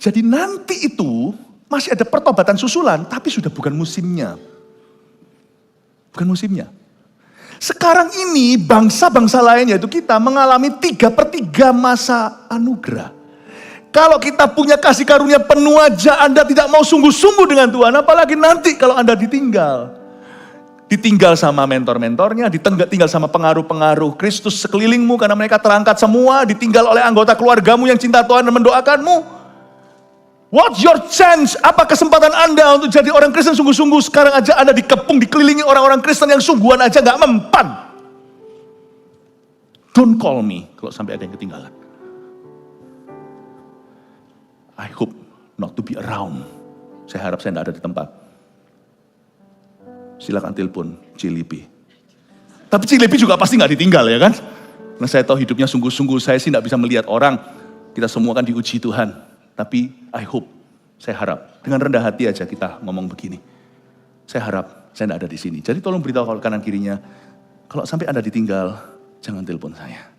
[SPEAKER 1] Jadi nanti itu masih ada pertobatan susulan, tapi sudah bukan musimnya. Bukan musimnya. Sekarang ini bangsa-bangsa lain yaitu kita mengalami 3/3 masa anugerah. Kalau kita punya kasih karunia penuh aja Anda tidak mau sungguh-sungguh dengan Tuhan. Apalagi nanti kalau Anda ditinggal. Ditinggal sama mentor-mentornya, ditinggal sama pengaruh-pengaruh Kristus sekelilingmu karena mereka terangkat semua. Ditinggal oleh anggota keluargamu yang cinta Tuhan dan mendoakanmu. What's your chance? Apa kesempatan Anda untuk jadi orang Kristen sungguh-sungguh? Sekarang aja Anda dikepung, dikelilingi orang-orang Kristen yang sungguhan aja gak mempan. Don't call me kalau sampai ada yang ketinggalan. I hope not to be around. Saya harap saya tidak ada di tempat. Silakan telepon Cilipi. Tapi Cilipi juga pasti gak ditinggal ya kan? Nah saya tahu hidupnya sungguh-sungguh, saya sih gak bisa melihat orang. Kita semua kan diuji Tuhan. Tapi I hope, saya harap, dengan rendah hati aja kita ngomong begini. Saya harap saya tidak ada di sini. Jadi tolong beritahu kalau kanan kirinya, kalau sampai Anda ditinggal, jangan telepon saya.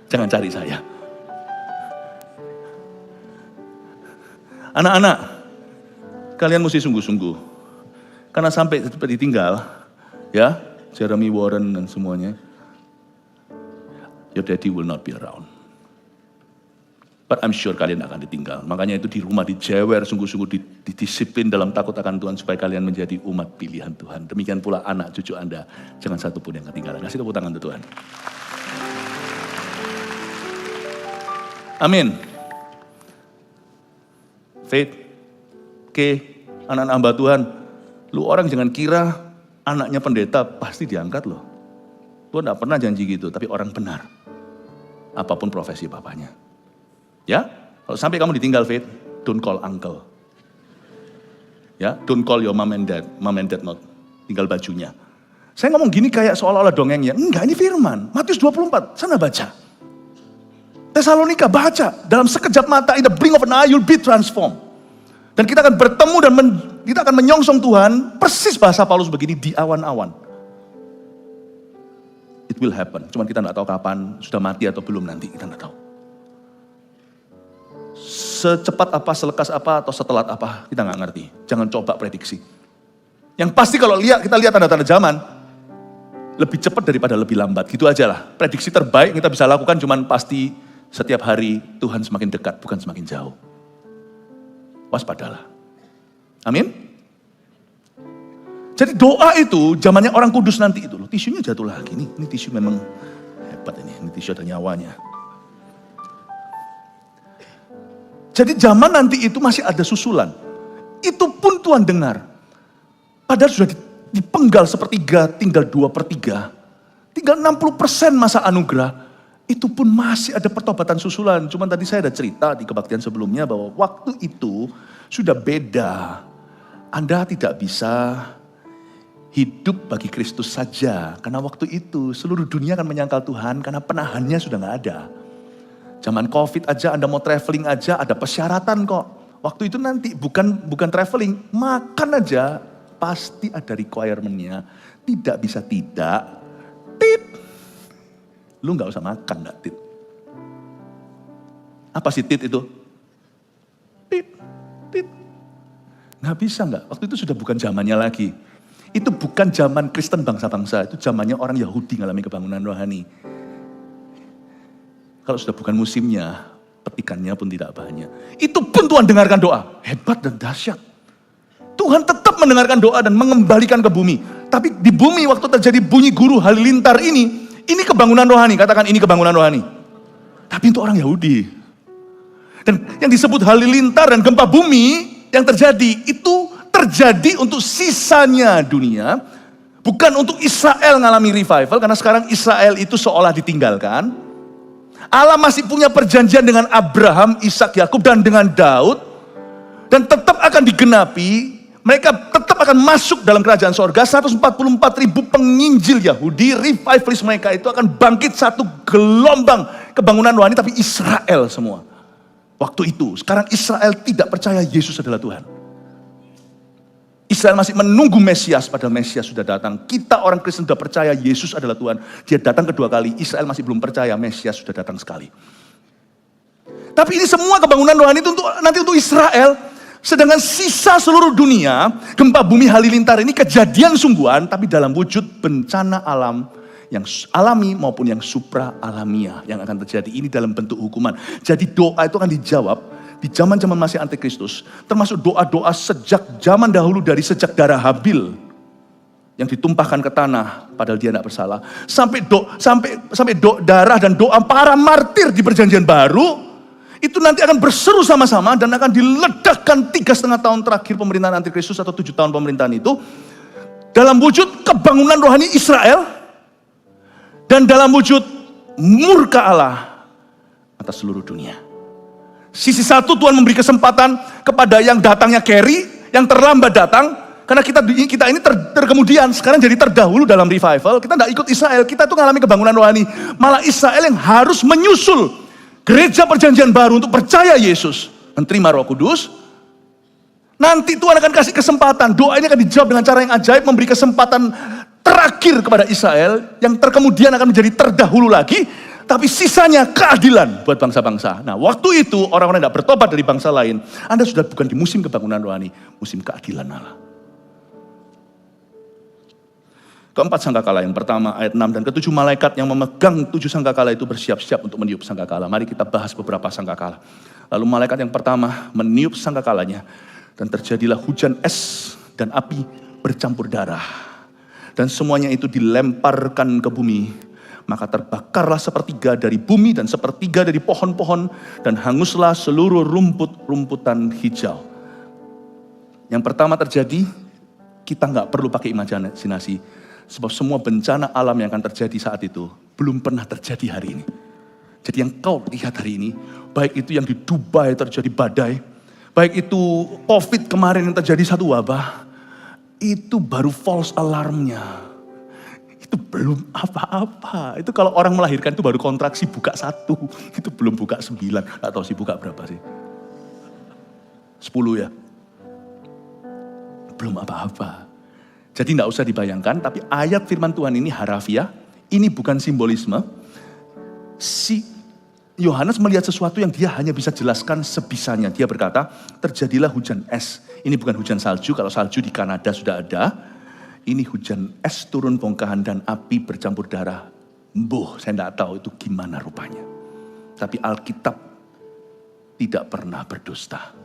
[SPEAKER 1] Jangan cari saya. Anak-anak, kalian mesti sungguh-sungguh. Karena sampai ditinggal, ya, Jeremy Warren dan semuanya, your daddy will not be around. But I'm sure kalian akan ditinggal. Makanya itu di rumah dijewer, sungguh-sungguh didisiplin dalam takut akan Tuhan supaya kalian menjadi umat pilihan Tuhan. Demikian pula anak cucu Anda, jangan satu pun yang ketinggalan. Kasih tepuk tangan untuk Tuhan. Amin. Faith, anak-anak hamba Tuhan, lu orang jangan kira anaknya pendeta pasti diangkat loh. Tuhan tidak pernah janji gitu, tapi orang benar. Apapun profesi bapaknya. Ya, kalau sampai kamu ditinggal Faith, don't call uncle. Ya, don't call your mom and dad not. Tinggal bajunya. Saya ngomong gini kayak seolah-olah dongengnya. Enggak, ini firman. Matius 24, sana baca. Tesalonika baca. Dalam sekejap mata, in the blink of an eye, you'll be transformed. Dan kita akan bertemu dan kita akan menyongsong Tuhan. Persis bahasa Paulus begini, di awan-awan. It will happen. Cuman kita nggak tahu kapan, sudah mati atau belum nanti, kita nggak tahu. Secepat apa, selekas apa, atau setelat apa, kita nggak ngerti. Jangan coba prediksi. Yang pasti kalau kita lihat tanda-tanda zaman, lebih cepat daripada lebih lambat. Gitu aja lah. Prediksi terbaik kita bisa lakukan, cuman pasti setiap hari Tuhan semakin dekat, bukan semakin jauh. Waspadalah. Amin. Jadi doa itu, zamannya orang kudus nanti itu loh. Tisunya jatuh lagi. Ini tisu memang hebat ini. Ini tisu ada nyawanya. Jadi zaman nanti itu masih ada susulan. Itu pun Tuhan dengar. Padahal sudah dipenggal sepertiga, tinggal 2/3. Tinggal 60% masa anugerah. Itu pun masih ada pertobatan susulan. Cuman tadi saya ada cerita di kebaktian sebelumnya bahwa waktu itu sudah beda. Anda tidak bisa hidup bagi Kristus saja. Karena waktu itu seluruh dunia akan menyangkal Tuhan karena penahannya sudah gak ada. Zaman COVID aja, Anda mau traveling aja, ada persyaratan kok. Waktu itu nanti bukan traveling, makan aja pasti ada requirement-nya. Tidak bisa tidak, tit. Lu gak usah makan, gak tit. Apa sih tit itu? Tit. Gak bisa gak? Waktu itu sudah bukan zamannya lagi. Itu bukan zaman Kristen bangsa-bangsa, itu zamannya orang Yahudi ngalami kebangunan rohani. Kalau sudah bukan musimnya, petikannya pun tidak banyak. Itu pun Tuhan dengarkan doa. Hebat dan dahsyat. Tuhan tetap mendengarkan doa dan mengembalikan ke bumi. Tapi di bumi waktu terjadi bunyi guru halilintar ini kebangunan rohani. Katakan ini kebangunan rohani. Tapi untuk orang Yahudi.
[SPEAKER 2] Dan yang disebut halilintar dan gempa bumi yang terjadi, itu terjadi untuk sisanya dunia. Bukan untuk Israel ngalami revival, karena sekarang Israel itu seolah ditinggalkan. Allah masih punya perjanjian dengan Abraham, Ishak, Yakub, dan dengan Daud. Dan tetap akan digenapi. Mereka tetap akan masuk dalam kerajaan sorga. 144.000 penginjil Yahudi, revivalis mereka itu akan bangkit satu gelombang kebangunan rohani, tapi Israel semua. Waktu itu, sekarang Israel tidak percaya Yesus adalah Tuhan. Israel masih menunggu Mesias, padahal Mesias sudah datang. Kita orang Kristen sudah percaya Yesus adalah Tuhan. Dia datang kedua kali, Israel masih belum percaya Mesias sudah datang sekali. Tapi ini semua kebangunan rohani itu nanti untuk Israel. Sedangkan sisa seluruh dunia, gempa bumi halilintar ini kejadian sungguhan, tapi dalam wujud bencana alam yang alami maupun yang supra alamiah yang akan terjadi. Ini dalam bentuk hukuman. Jadi doa itu akan dijawab di zaman-zaman masih antikristus. Termasuk doa-doa sejak zaman dahulu, dari sejak darah Habil yang ditumpahkan ke tanah padahal dia tidak bersalah. Sampai darah dan doa para martir di perjanjian baru. Itu nanti akan berseru sama-sama dan akan diledakkan 3,5 tahun terakhir pemerintahan antikristus atau 7 tahun pemerintahan itu. Dalam wujud kebangunan rohani Israel. Dan dalam wujud murka Allah atas seluruh dunia. Sisi satu, Tuhan memberi kesempatan kepada yang datangnya carry, yang terlambat datang. Karena kita ini terkemudian, sekarang jadi terdahulu dalam revival. Kita tidak ikut Israel, kita tuh mengalami kebangunan rohani. Malah Israel yang harus menyusul gereja perjanjian baru untuk percaya Yesus, menerima Roh Kudus. Nanti Tuhan akan kasih kesempatan. Doa ini akan dijawab dengan cara yang ajaib, memberi kesempatan terakhir kepada Israel, yang kemudian akan menjadi terdahulu lagi. Tapi sisanya keadilan buat bangsa-bangsa. Nah, waktu itu orang-orang yang tidak bertobat dari bangsa lain, Anda sudah bukan di musim kebangunan rohani, musim keadilan Allah. Keempat sangkakala, yang pertama ayat 6, dan ketujuh malaikat yang memegang 7 sangkakala itu bersiap-siap untuk meniup sangkakala. Mari kita bahas beberapa sangkakala. Lalu malaikat yang pertama meniup sangkakalanya, dan terjadilah hujan es dan api bercampur darah. Dan semuanya itu dilemparkan ke bumi. Maka terbakarlah 1/3 dari bumi dan 1/3 dari pohon-pohon, dan hanguslah seluruh rumput-rumputan hijau. Yang pertama terjadi, kita nggak perlu pakai imajinasi. Sebab semua bencana alam yang akan terjadi saat itu belum pernah terjadi hari ini. Jadi yang kau lihat hari ini, baik itu yang di Dubai terjadi badai, baik itu COVID kemarin yang terjadi satu wabah, itu baru false alarmnya. Itu belum apa-apa. Itu kalau orang melahirkan itu baru kontraksi buka 1, itu belum buka 9. Nggak tahu sih buka berapa sih. 10 ya. Belum apa-apa. Jadi tidak usah dibayangkan, tapi ayat firman Tuhan ini harafiah, ini bukan simbolisme. Si Yohanes melihat sesuatu yang dia hanya bisa jelaskan sebisanya. Dia berkata, terjadilah hujan es. Ini bukan hujan salju, kalau salju di Kanada sudah ada. Ini hujan es turun bongkahan dan api bercampur darah. Saya tidak tahu itu gimana rupanya. Tapi Alkitab tidak pernah berdusta.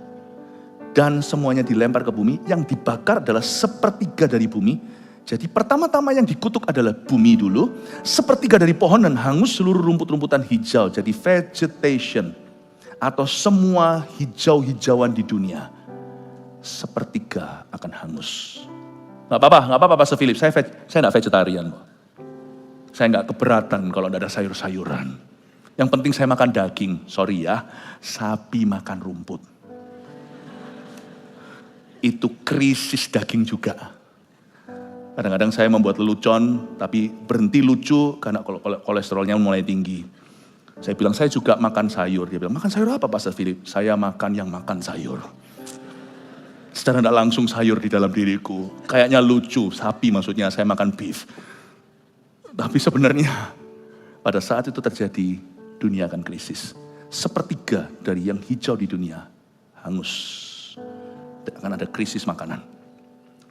[SPEAKER 2] Dan semuanya dilempar ke bumi, yang dibakar adalah 1/3 dari bumi. Jadi pertama-tama yang dikutuk adalah bumi dulu, 1/3 dari pohon, dan hangus seluruh rumput-rumputan hijau. Jadi vegetation, atau semua hijau-hijauan di dunia, 1/3 akan hangus. Gak apa-apa Pastor Philip, saya gak vegetarian. Saya gak keberatan kalau tidak ada sayur-sayuran. Yang penting saya makan daging, sorry ya, sapi makan rumput. Itu krisis daging juga. Kadang-kadang saya membuat lelucon, tapi berhenti lucu karena kolesterolnya mulai tinggi. Saya bilang, saya juga makan sayur. Dia bilang, makan sayur apa Pastor Philip? Saya makan yang makan sayur. Secara tidak langsung sayur di dalam diriku. Kayaknya lucu, sapi maksudnya, saya makan beef. Tapi sebenarnya pada saat itu terjadi, dunia akan krisis. 1/3 dari yang hijau di dunia hangus. Akan ada krisis makanan.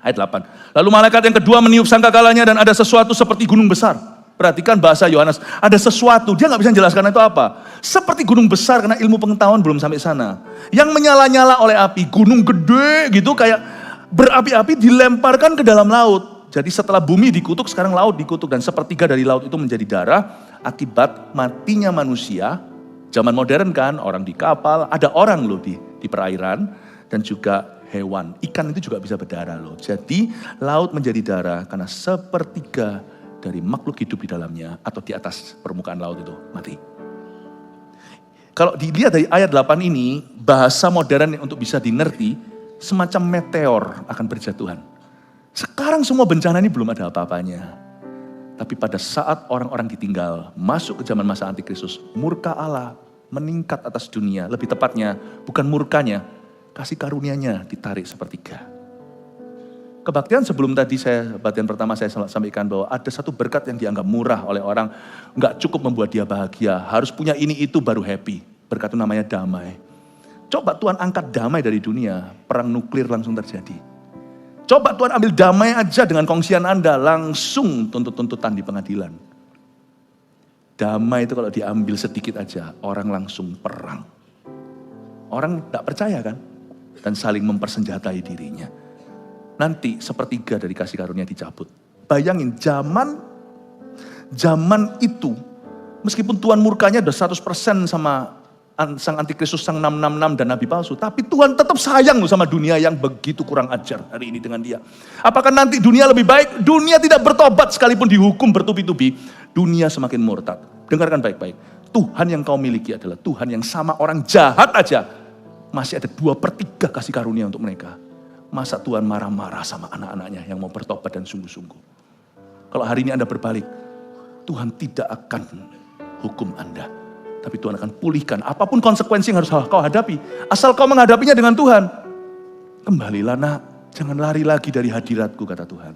[SPEAKER 2] Ayat 8. Lalu malaikat yang kedua meniup sangkakalanya, dan ada sesuatu seperti gunung besar. Perhatikan bahasa Yohanes. Ada sesuatu, dia gak bisa menjelaskan itu apa. Seperti gunung besar, karena ilmu pengetahuan belum sampai sana. Yang menyala-nyala oleh api. Gunung gede gitu, kayak berapi-api dilemparkan ke dalam laut. Jadi setelah bumi dikutuk, sekarang laut dikutuk. Dan 1/3 dari laut itu menjadi darah. Akibat matinya manusia Zaman modern kan, orang di kapal, ada orang loh di perairan, dan juga hewan. Ikan itu juga bisa berdarah loh. Jadi laut menjadi darah karena sepertiga dari makhluk hidup di dalamnya atau di atas permukaan laut itu mati. Kalau dilihat dari ayat 8 ini, bahasa modern untuk bisa dimengerti, semacam meteor akan berjatuhan. Sekarang semua bencana ini belum ada apa-apanya. Tapi pada saat orang-orang ditinggal, masuk ke zaman masa antikristus, murka Allah meningkat atas dunia. Lebih tepatnya, bukan murkanya, kasih karunia-Nya ditarik sepertiga. Kebaktian sebelum tadi bagian pertama saya sampaikan bahwa ada satu berkat yang dianggap murah oleh orang. Enggak cukup membuat dia bahagia, harus punya ini itu baru happy. Berkat itu namanya damai. Coba Tuhan angkat damai dari dunia, perang nuklir langsung terjadi. Coba Tuhan ambil damai aja dengan kongsian Anda, langsung tuntut-tuntutan di pengadilan. Damai itu kalau diambil sedikit aja, orang langsung perang. Orang tidak percaya kan? Dan saling mempersenjatai dirinya. Nanti sepertiga dari kasih karunia dicabut. Bayangin zaman itu, meskipun Tuhan murkanya udah 100% sama sang antikristus, sang 666 dan nabi palsu. Tapi Tuhan tetap sayang loh sama dunia yang begitu kurang ajar hari ini dengan dia. Apakah nanti dunia lebih baik? Dunia tidak bertobat sekalipun dihukum bertubi-tubi. Dunia semakin murtad. Dengarkan baik-baik. Tuhan yang kau miliki adalah Tuhan yang sama orang jahat aja. Masih ada 2/3 kasih karunia untuk mereka. Masa Tuhan marah-marah sama anak-anaknya yang mau bertobat dan sungguh-sungguh. Kalau hari ini Anda berbalik, Tuhan tidak akan hukum Anda. Tapi Tuhan akan pulihkan apapun konsekuensi yang harus kau hadapi. Asal kau menghadapinya dengan Tuhan. Kembalilah nak, jangan lari lagi dari hadiratku, kata Tuhan.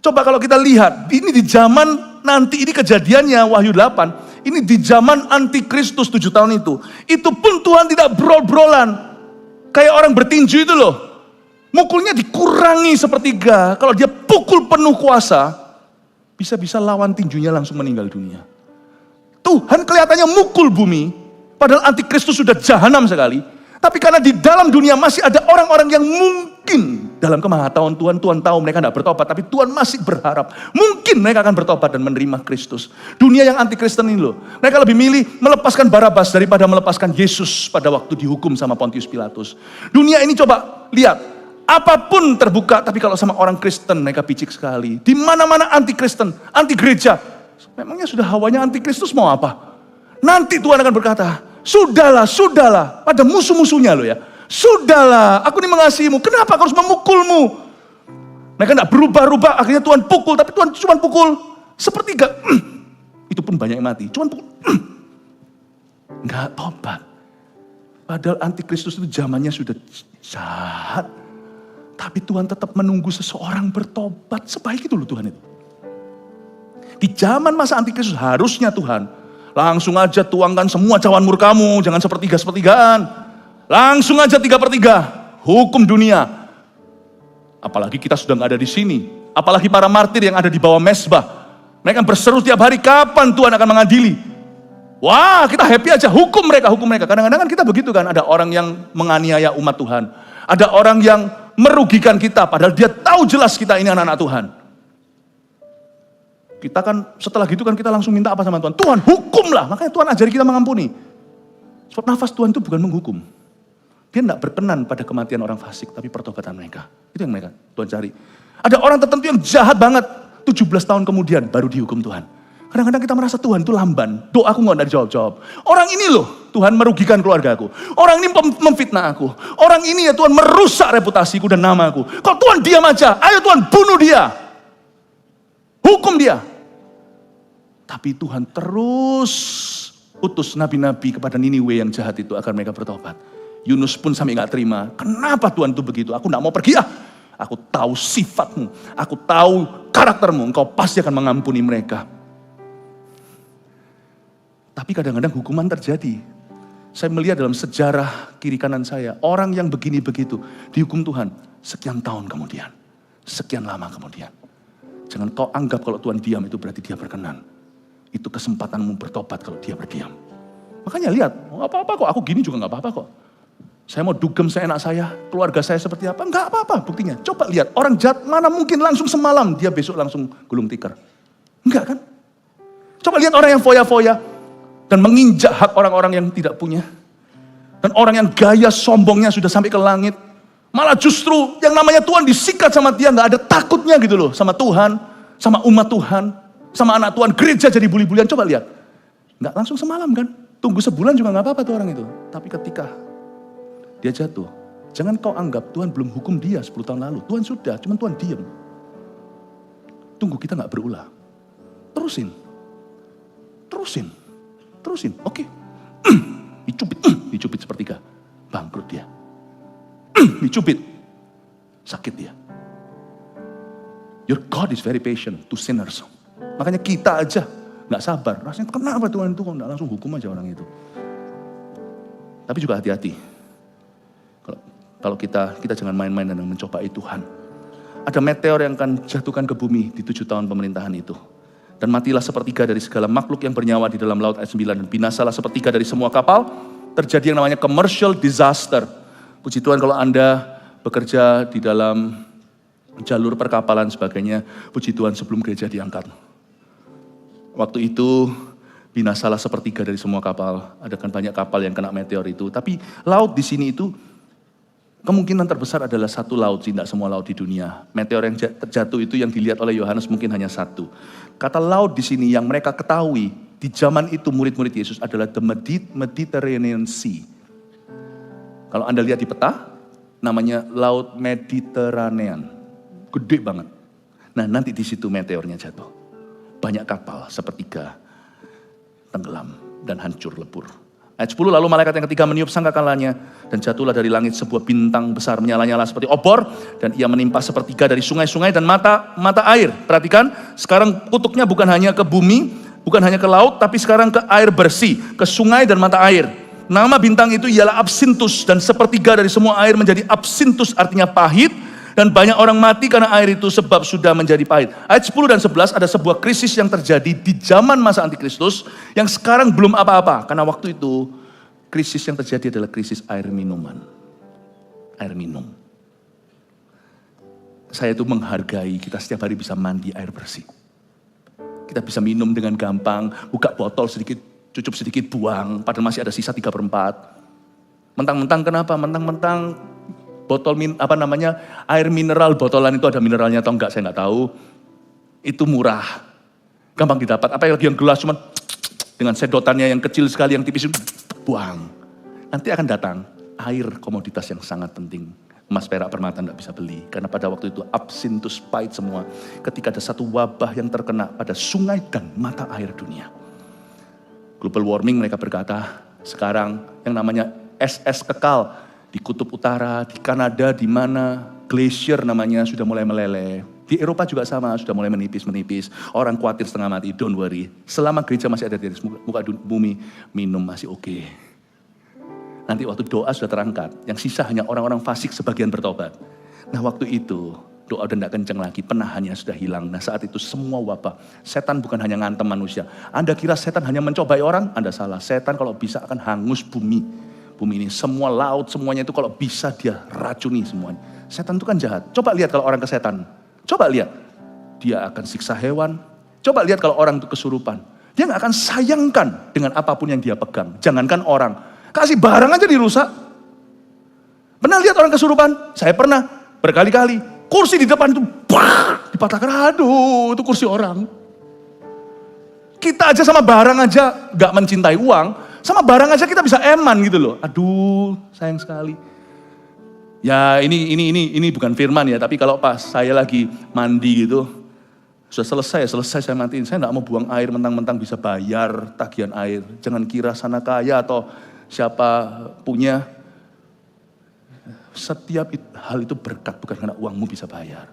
[SPEAKER 2] Coba kalau kita lihat, ini di zaman nanti, ini kejadiannya Wahyu 8. Ini di zaman antikristus 7 tahun itu. Itu pun Tuhan tidak brol-brolan. Kayak orang bertinju itu loh. Mukulnya dikurangi sepertiga. Kalau dia pukul penuh kuasa, bisa-bisa lawan tinjunya langsung meninggal dunia. Tuhan kelihatannya mukul bumi, padahal antikristus sudah jahanam sekali. Tapi karena di dalam dunia masih ada orang-orang yang mungkin dalam kemahatauan Tuhan, Tuhan tahu mereka tidak bertobat, tapi Tuhan masih berharap mungkin mereka akan bertobat dan menerima Kristus. Dunia yang antikristen ini loh, mereka lebih milih melepaskan Barabas daripada melepaskan Yesus pada waktu dihukum sama Pontius Pilatus. Dunia ini coba lihat, apapun terbuka, tapi kalau sama orang Kristen mereka picik sekali. Di mana-mana anti-Kristen, anti-gereja. Memangnya sudah hawanya antikristus mau apa? Nanti Tuhan akan berkata, sudahlah, pada musuh-musuhnya loh ya. Sudahlah, aku ini mengasihimu, kenapa aku harus memukulmu? Mereka tidak berubah-ubah, akhirnya Tuhan pukul, tapi Tuhan cuma pukul sepertiga. Itu pun banyak yang mati, cuma pukul. Enggak tobat. Padahal antikristus itu zamannya sudah jahat. Tapi Tuhan tetap menunggu seseorang bertobat, sebaik itu loh Tuhan itu. Di zaman masa antikristus harusnya Tuhan langsung aja tuangkan semua cawan murkamu, jangan sepertiga-sepertigaan. Langsung aja 3/3 hukum dunia. Apalagi kita sudah nggak ada di sini. Apalagi para martir yang ada di bawah mezbah. Mereka berseru tiap hari, kapan Tuhan akan mengadili? Wah, kita happy aja, hukum mereka. Kadang-kadang kan kita begitu kan, ada orang yang menganiaya umat Tuhan. Ada orang yang merugikan kita, padahal dia tahu jelas kita ini anak-anak Tuhan. Kita kan setelah gitu kan kita langsung minta apa sama Tuhan? Tuhan hukumlah, makanya Tuhan ajari kita mengampuni. Sebab nafas Tuhan itu bukan menghukum. Dia tidak berkenan pada kematian orang fasik, tapi pertobatan mereka. Itu yang mereka Tuhan cari. Ada orang tertentu yang jahat banget, 17 tahun kemudian baru dihukum Tuhan. Kadang-kadang kita merasa Tuhan itu lamban, doaku nggak dijawab-jawab. Orang ini loh, Tuhan merugikan keluargaku. Orang ini memfitnah aku. Orang ini ya Tuhan merusak reputasiku dan namaku. Kalau Tuhan diam aja, ayo Tuhan bunuh dia. Hukum dia. Tapi Tuhan terus utus nabi-nabi kepada Niniwe yang jahat itu agar mereka bertobat. Yunus pun sampai gak terima. Kenapa Tuhan itu begitu? Aku gak mau pergi ah. Aku tahu sifatmu. Aku tahu karaktermu. Engkau pasti akan mengampuni mereka. Tapi kadang-kadang hukuman terjadi. Saya melihat dalam sejarah kiri kanan saya. Orang yang begini begitu dihukum Tuhan. Sekian tahun kemudian. Sekian lama kemudian. Jangan kau anggap kalau Tuhan diam itu berarti dia berkenan. Itu kesempatanmu bertobat kalau dia berdiam. Makanya lihat, oh, apa-apa kok, aku gini juga gak apa-apa kok. Saya mau dugem seenak saya, keluarga saya seperti apa, gak apa-apa buktinya. Coba lihat, orang jahat mana mungkin langsung semalam, dia besok langsung gulung tikar. Enggak kan? Coba lihat orang yang foya-foya, dan menginjak hak orang-orang yang tidak punya. Dan orang yang gaya sombongnya sudah sampai ke langit. Malah justru yang namanya Tuhan disikat sama dia, gak ada takutnya gitu loh. Sama Tuhan, sama umat Tuhan, sama anak Tuhan. Gereja jadi buli-bulian, coba lihat. Gak langsung semalam kan. Tunggu sebulan juga gak apa-apa tuh orang itu. Tapi ketika dia jatuh, jangan kau anggap Tuhan belum hukum dia 10 tahun lalu. Tuhan sudah, cuman Tuhan diam. Tunggu kita gak berulah. Terusin. Oke. Dicubit sepertiga. Bangkrut dia. Dicubit. Sakit dia. Your God is very patient to sinners. Makanya kita aja gak sabar. Rasanya kenapa Tuhan itu kok gak langsung hukum aja orang itu. Tapi juga hati-hati. Kalau kita jangan main-main dan mencobai Tuhan. Ada meteor yang akan jatuhkan ke bumi di 7 tahun pemerintahan itu. Dan matilah sepertiga dari segala makhluk yang bernyawa di dalam laut, ayat 9. Dan binasalah sepertiga dari semua kapal. Terjadi yang namanya commercial disaster. Puji Tuhan kalau Anda bekerja di dalam jalur perkapalan sebagainya. Puji Tuhan sebelum gereja diangkat. Waktu itu binasalah sepertiga dari semua kapal. Ada kan banyak kapal yang kena meteor itu. Tapi laut di sini itu kemungkinan terbesar adalah satu laut, tidak semua laut di dunia. Meteor yang terjatuh itu yang dilihat oleh Yohanes mungkin hanya satu. Kata laut di sini yang mereka ketahui di zaman itu murid-murid Yesus adalah the Mediterranean Sea. Kalau Anda lihat di peta, namanya Laut Mediterranean. Gede banget. Nah nanti di situ meteornya jatuh. Banyak kapal sepertiga tenggelam dan hancur lebur. Ayat 10, lalu malaikat yang ketiga meniup sangkakalanya dan jatuhlah dari langit sebuah bintang besar menyala-nyala seperti obor dan ia menimpa sepertiga dari sungai-sungai dan mata air. Perhatikan, sekarang kutuknya bukan hanya ke bumi, bukan hanya ke laut, tapi sekarang ke air bersih, ke sungai dan mata air. Nama bintang itu ialah Absinthus dan sepertiga dari semua air menjadi Absinthus, artinya pahit. Dan banyak orang mati karena air itu sebab sudah menjadi pahit. Ayat 10 dan 11 ada sebuah krisis yang terjadi di zaman masa antikristus yang sekarang belum apa-apa. Karena waktu itu krisis yang terjadi adalah krisis air minuman. Air minum. Saya itu menghargai kita setiap hari bisa mandi air bersih. Kita bisa minum dengan gampang, buka botol sedikit, cucup sedikit buang, padahal masih ada sisa 3/4. Mentang-mentang kenapa? Mentang-mentang botol air mineral botolan itu ada mineralnya atau enggak saya enggak tahu. Itu murah. Gampang didapat. Apa yang gelas cuman dengan sedotannya yang kecil sekali yang tipis buang. Nanti akan datang air komoditas yang sangat penting. Emas, perak, permata enggak bisa beli karena pada waktu itu Absinthus pahit semua. Ketika ada satu wabah yang terkena pada sungai dan mata air dunia. Global warming mereka berkata, sekarang yang namanya es kekal di kutub utara, di Kanada, di mana glacier namanya sudah mulai meleleh. Di Eropa juga sama, sudah mulai menipis. Orang khawatir setengah mati, don't worry. Selama gereja masih ada di muka bumi, minum masih oke. Nanti waktu doa sudah terangkat, yang sisa hanya orang-orang fasik sebagian bertobat. Nah waktu itu, doa udah tidak kencang lagi, penahannya sudah hilang. Nah saat itu semua wabah, setan bukan hanya ngantem manusia. Anda kira setan hanya mencobai orang? Anda salah, setan kalau bisa akan hangus bumi. Bumi ini, semua laut, semuanya itu kalau bisa dia racuni semuanya. Setan itu kan jahat. Coba lihat kalau orang ke setan. Coba lihat. Dia akan siksa hewan. Coba lihat kalau orang itu kesurupan. Dia gak akan sayangkan dengan apapun yang dia pegang. Jangankan orang. Kasih barang aja dirusak. Pernah lihat orang kesurupan? Saya pernah. Berkali-kali. Kursi di depan itu dipatahkan. Aduh, itu kursi orang. Kita aja sama barang aja gak mencintai uang. Sama barang aja kita bisa eman gitu loh. Aduh, sayang sekali. Ya ini bukan firman ya, tapi kalau pas saya lagi mandi gitu, sudah selesai saya matiin. Saya enggak mau buang air mentang-mentang bisa bayar tagihan air. Jangan kira sana kaya atau siapa punya. Setiap hal itu berkat bukan karena uangmu bisa bayar.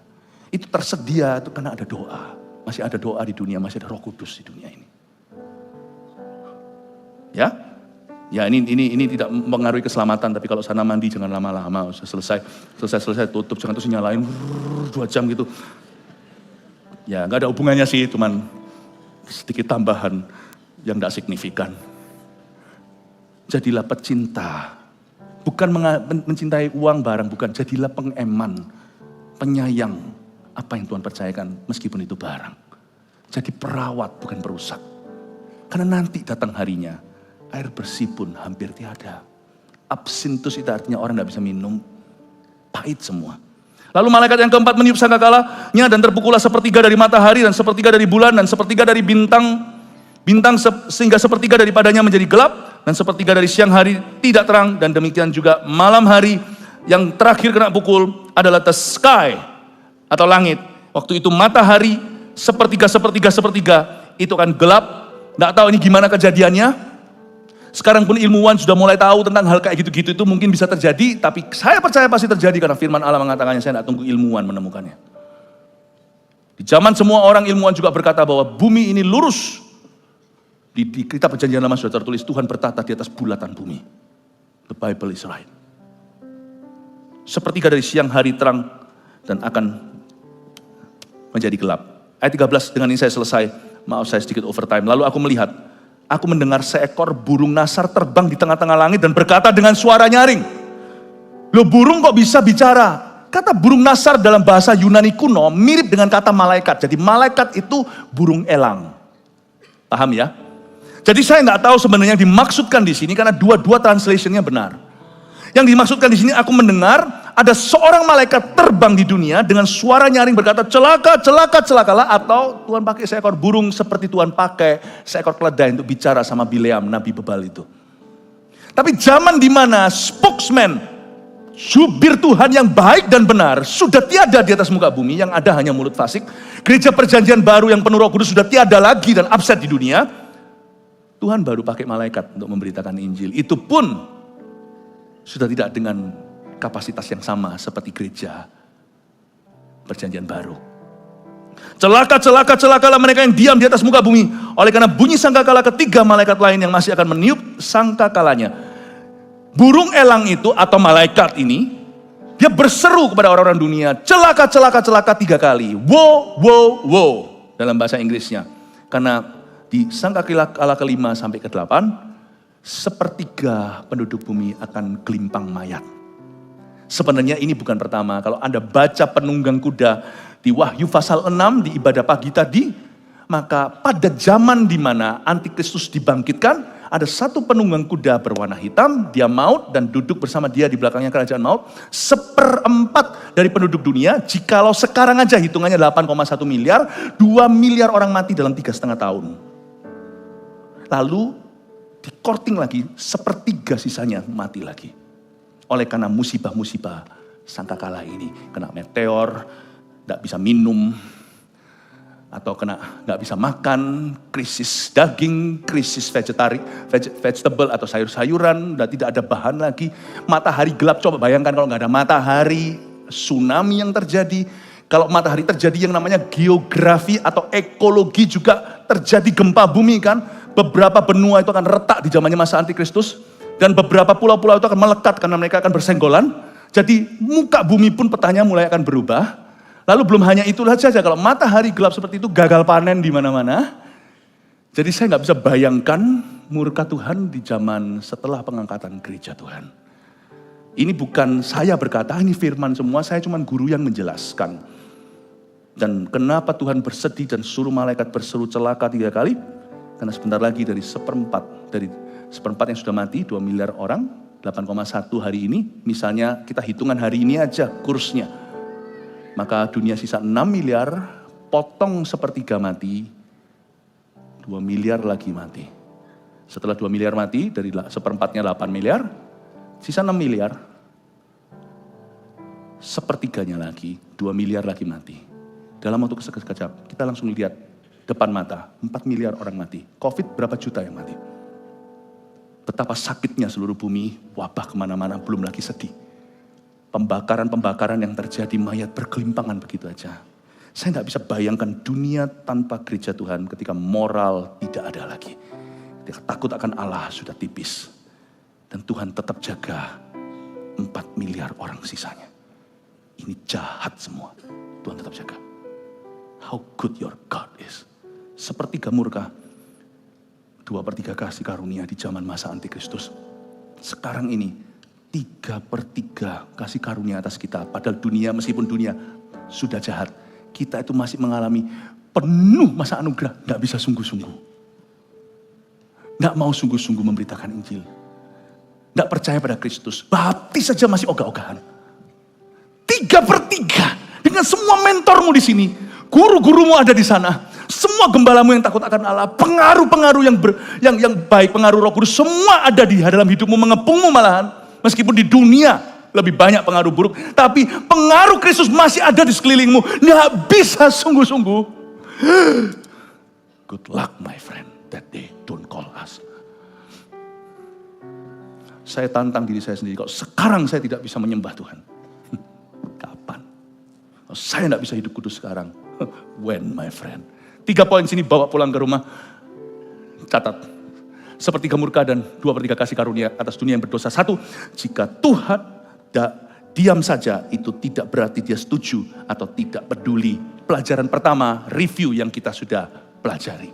[SPEAKER 2] Itu tersedia itu karena ada doa. Masih ada doa di dunia, masih ada Roh Kudus di dunia ini. Ya ini tidak mempengaruhi keselamatan, tapi kalau sana mandi jangan lama-lama, selesai tutup, jangan terus nyalain 2 jam gitu. Ya nggak ada hubungannya sih, cuman sedikit tambahan yang tidak signifikan. Jadilah pecinta, bukan mencintai uang barang, bukan. Jadilah pengeman, penyayang apa yang Tuhan percayakan meskipun itu barang. Jadi perawat bukan perusak. Karena nanti datang harinya. Air bersih pun hampir tiada. Absintus itu artinya orang tidak bisa minum. Pahit semua. Lalu malaikat yang keempat meniup sangkakalanya dan terpukullah sepertiga dari matahari dan sepertiga dari bulan dan sepertiga dari bintang sehingga sepertiga daripadanya menjadi gelap dan sepertiga dari siang hari tidak terang dan demikian juga malam hari yang terakhir kena pukul adalah the sky atau langit. Waktu itu matahari sepertiga itu akan gelap. Nggak tahu ini gimana kejadiannya. Sekarang pun ilmuwan sudah mulai tahu tentang hal kayak gitu-gitu itu mungkin bisa terjadi, tapi saya percaya pasti terjadi karena firman Allah mengatakannya. Saya tidak tunggu ilmuwan menemukannya. Di zaman semua orang ilmuwan juga berkata bahwa bumi ini lurus. Di kitab Perjanjian Lama sudah tertulis Tuhan bertata di atas bulatan bumi. The Bible is right. Sepertiga dari siang hari terang dan akan menjadi gelap. Ayat 13, dengan ini saya selesai. Maaf saya sedikit overtime. Lalu aku melihat, aku mendengar seekor burung nasar terbang di tengah-tengah langit dan berkata dengan suara nyaring. Loh, burung kok bisa bicara? Kata burung nasar dalam bahasa Yunani kuno mirip dengan kata malaikat. Jadi malaikat itu burung elang. Paham ya? Jadi saya nggak tahu sebenarnya yang dimaksudkan di sini karena dua-dua translationnya benar. Yang dimaksudkan di sini aku mendengar ada seorang malaikat terbang di dunia dengan suara nyaring berkata celaka, celaka, celakalah, atau Tuhan pakai seekor burung seperti Tuhan pakai seekor keledai untuk bicara sama Bileam, nabi bebal itu. Tapi zaman di mana spokesman, jubir Tuhan yang baik dan benar sudah tiada di atas muka bumi, yang ada hanya mulut fasik. Gereja Perjanjian Baru yang penuh Roh Kudus sudah tiada lagi dan absen di dunia. Tuhan baru pakai malaikat untuk memberitakan Injil. Itu pun sudah tidak dengan kapasitas yang sama seperti gereja Perjanjian Baru. Celaka, celaka, celakalah mereka yang diam di atas muka bumi. Oleh karena bunyi sangkakala ketiga malaikat lain yang masih akan meniup sangkakalanya. Burung elang itu atau malaikat ini, dia berseru kepada orang-orang dunia, celaka, celaka, celaka 3 kali. Woe, woe, woe dalam bahasa Inggrisnya. Karena di sangkakala kelima sampai ke-8, sepertiga penduduk bumi akan gelimpang mayat. Sebenarnya ini bukan pertama. Kalau Anda baca penunggang kuda di Wahyu pasal 6 di ibadah pagi tadi, maka pada zaman di mana Antikristus dibangkitkan, ada satu penunggang kuda berwarna hitam, dia maut dan duduk bersama dia di belakangnya kerajaan maut. 1/4 dari penduduk dunia, jikalau sekarang aja hitungannya 8,1 miliar, 2 miliar orang mati dalam 3,5 tahun. Lalu dikorting lagi, 1/3 sisanya mati lagi. Oleh karena musibah-musibah sangkakala ini. Kena meteor, gak bisa minum, atau gak bisa makan, krisis daging, krisis vegetable atau sayur-sayuran, dan tidak ada bahan lagi. Matahari gelap, coba bayangkan kalau gak ada matahari, tsunami yang terjadi. Kalau matahari terjadi yang namanya geografi atau ekologi juga terjadi gempa bumi kan. Beberapa benua itu akan retak di zamannya masa Antikristus. Dan beberapa pulau-pulau itu akan melekat karena mereka akan bersenggolan. Jadi muka bumi pun petanya mulai akan berubah. Lalu belum hanya itu saja, kalau matahari gelap seperti itu gagal panen di mana-mana. Jadi saya nggak bisa bayangkan murka Tuhan di zaman setelah pengangkatan gereja Tuhan. Ini bukan saya berkata, ini firman semua, saya cuma guru yang menjelaskan. Dan kenapa Tuhan bersedih dan suruh malaikat berseru celaka 3 kali? Karena sebentar lagi dari seperempat yang sudah mati, 2 miliar orang, 8,1 hari ini, misalnya kita hitungan hari ini aja kursnya. Maka dunia sisa 6 miliar, potong 1/3 mati, 2 miliar lagi mati. Setelah 2 miliar mati, dari 1/4-nya 8 miliar, sisa 6 miliar, 1/3-nya lagi, 2 miliar lagi mati. Dalam waktu sekejap, kita langsung lihat depan mata, 4 miliar orang mati. Covid berapa juta yang mati? Betapa sakitnya seluruh bumi, wabah kemana-mana, belum lagi sedih. Pembakaran-pembakaran yang terjadi, mayat bergelimpangan begitu aja. Saya nggak bisa bayangkan dunia tanpa gereja Tuhan ketika moral tidak ada lagi. Ketika takut akan Allah sudah tipis. Dan Tuhan tetap jaga 4 miliar orang sisanya. Ini jahat semua. Tuhan tetap jaga. How good your God is. Sepertiga murka, 2/3 kasih karunia di zaman masa Antikristus. Sekarang ini 3/3 kasih karunia atas kita. Padahal dunia, meskipun dunia sudah jahat, kita itu masih mengalami penuh masa anugerah. Gak bisa sungguh-sungguh. nggak mau sungguh-sungguh memberitakan Injil. Nggak percaya pada Kristus. Baptis saja masih ogah-ogahan. 3/3 dengan semua mentormu di sini. Guru-gurumu ada di sana. Semua gembalamu yang takut akan Allah. Pengaruh-pengaruh yang baik, pengaruh Roh Kudus. Semua ada di dalam hidupmu, mengepungmu malahan. Meskipun di dunia lebih banyak pengaruh buruk. Tapi pengaruh Kristus masih ada di sekelilingmu. Nggak bisa sungguh-sungguh. Good luck my friend. That day don't call us. Saya tantang diri saya sendiri. Kalau sekarang saya tidak bisa menyembah Tuhan. Kapan? Kalau saya tidak bisa hidup kudus sekarang. When my friend? 3 poin sini bawa pulang ke rumah. Catat. Seperti murka dan 2/3 kasih karunia atas dunia yang berdosa. 1, jika Tuhan diam saja, itu tidak berarti dia setuju atau tidak peduli. Pelajaran pertama, review yang kita sudah pelajari.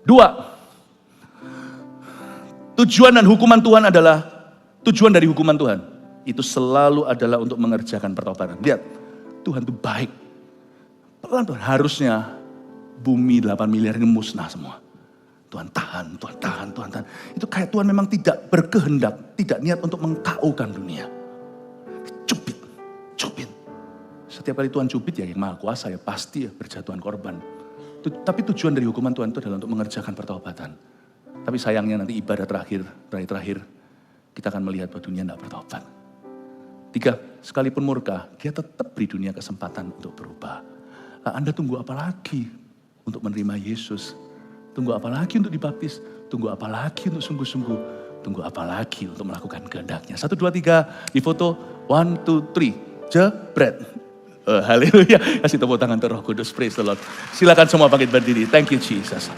[SPEAKER 2] 2, tujuan dan hukuman Tuhan adalah, tujuan dari hukuman Tuhan, itu selalu adalah untuk mengerjakan pertobatan. Lihat, Tuhan itu baik. Pelan-pelan harusnya bumi 8 miliar ini musnah semua. Tuhan tahan. Itu kayak Tuhan memang tidak berkehendak, tidak niat untuk mengkaukan dunia. Cubit. Setiap kali Tuhan cubit ya yang maha kuasa ya pasti ya berjatuhan korban. Tapi tujuan dari hukuman Tuhan itu adalah untuk mengerjakan pertobatan. Tapi sayangnya nanti ibadah terakhir kita akan melihat bahwa dunia tidak bertobat. 3, sekalipun murka, dia tetap beri dunia kesempatan untuk berubah. Nah, Anda tunggu apa lagi untuk menerima Yesus? Tunggu apa lagi untuk dibaptis? Tunggu apa lagi untuk sungguh-sungguh? Tunggu apa lagi untuk melakukan kehendaknya? 1, 2, 3, di foto. 1, 2, 3, jebret. Haleluya. Kasih tepuk tangan untuk Roh Kudus. Praise the Lord. Silakan semua bangkit berdiri. Thank you Jesus.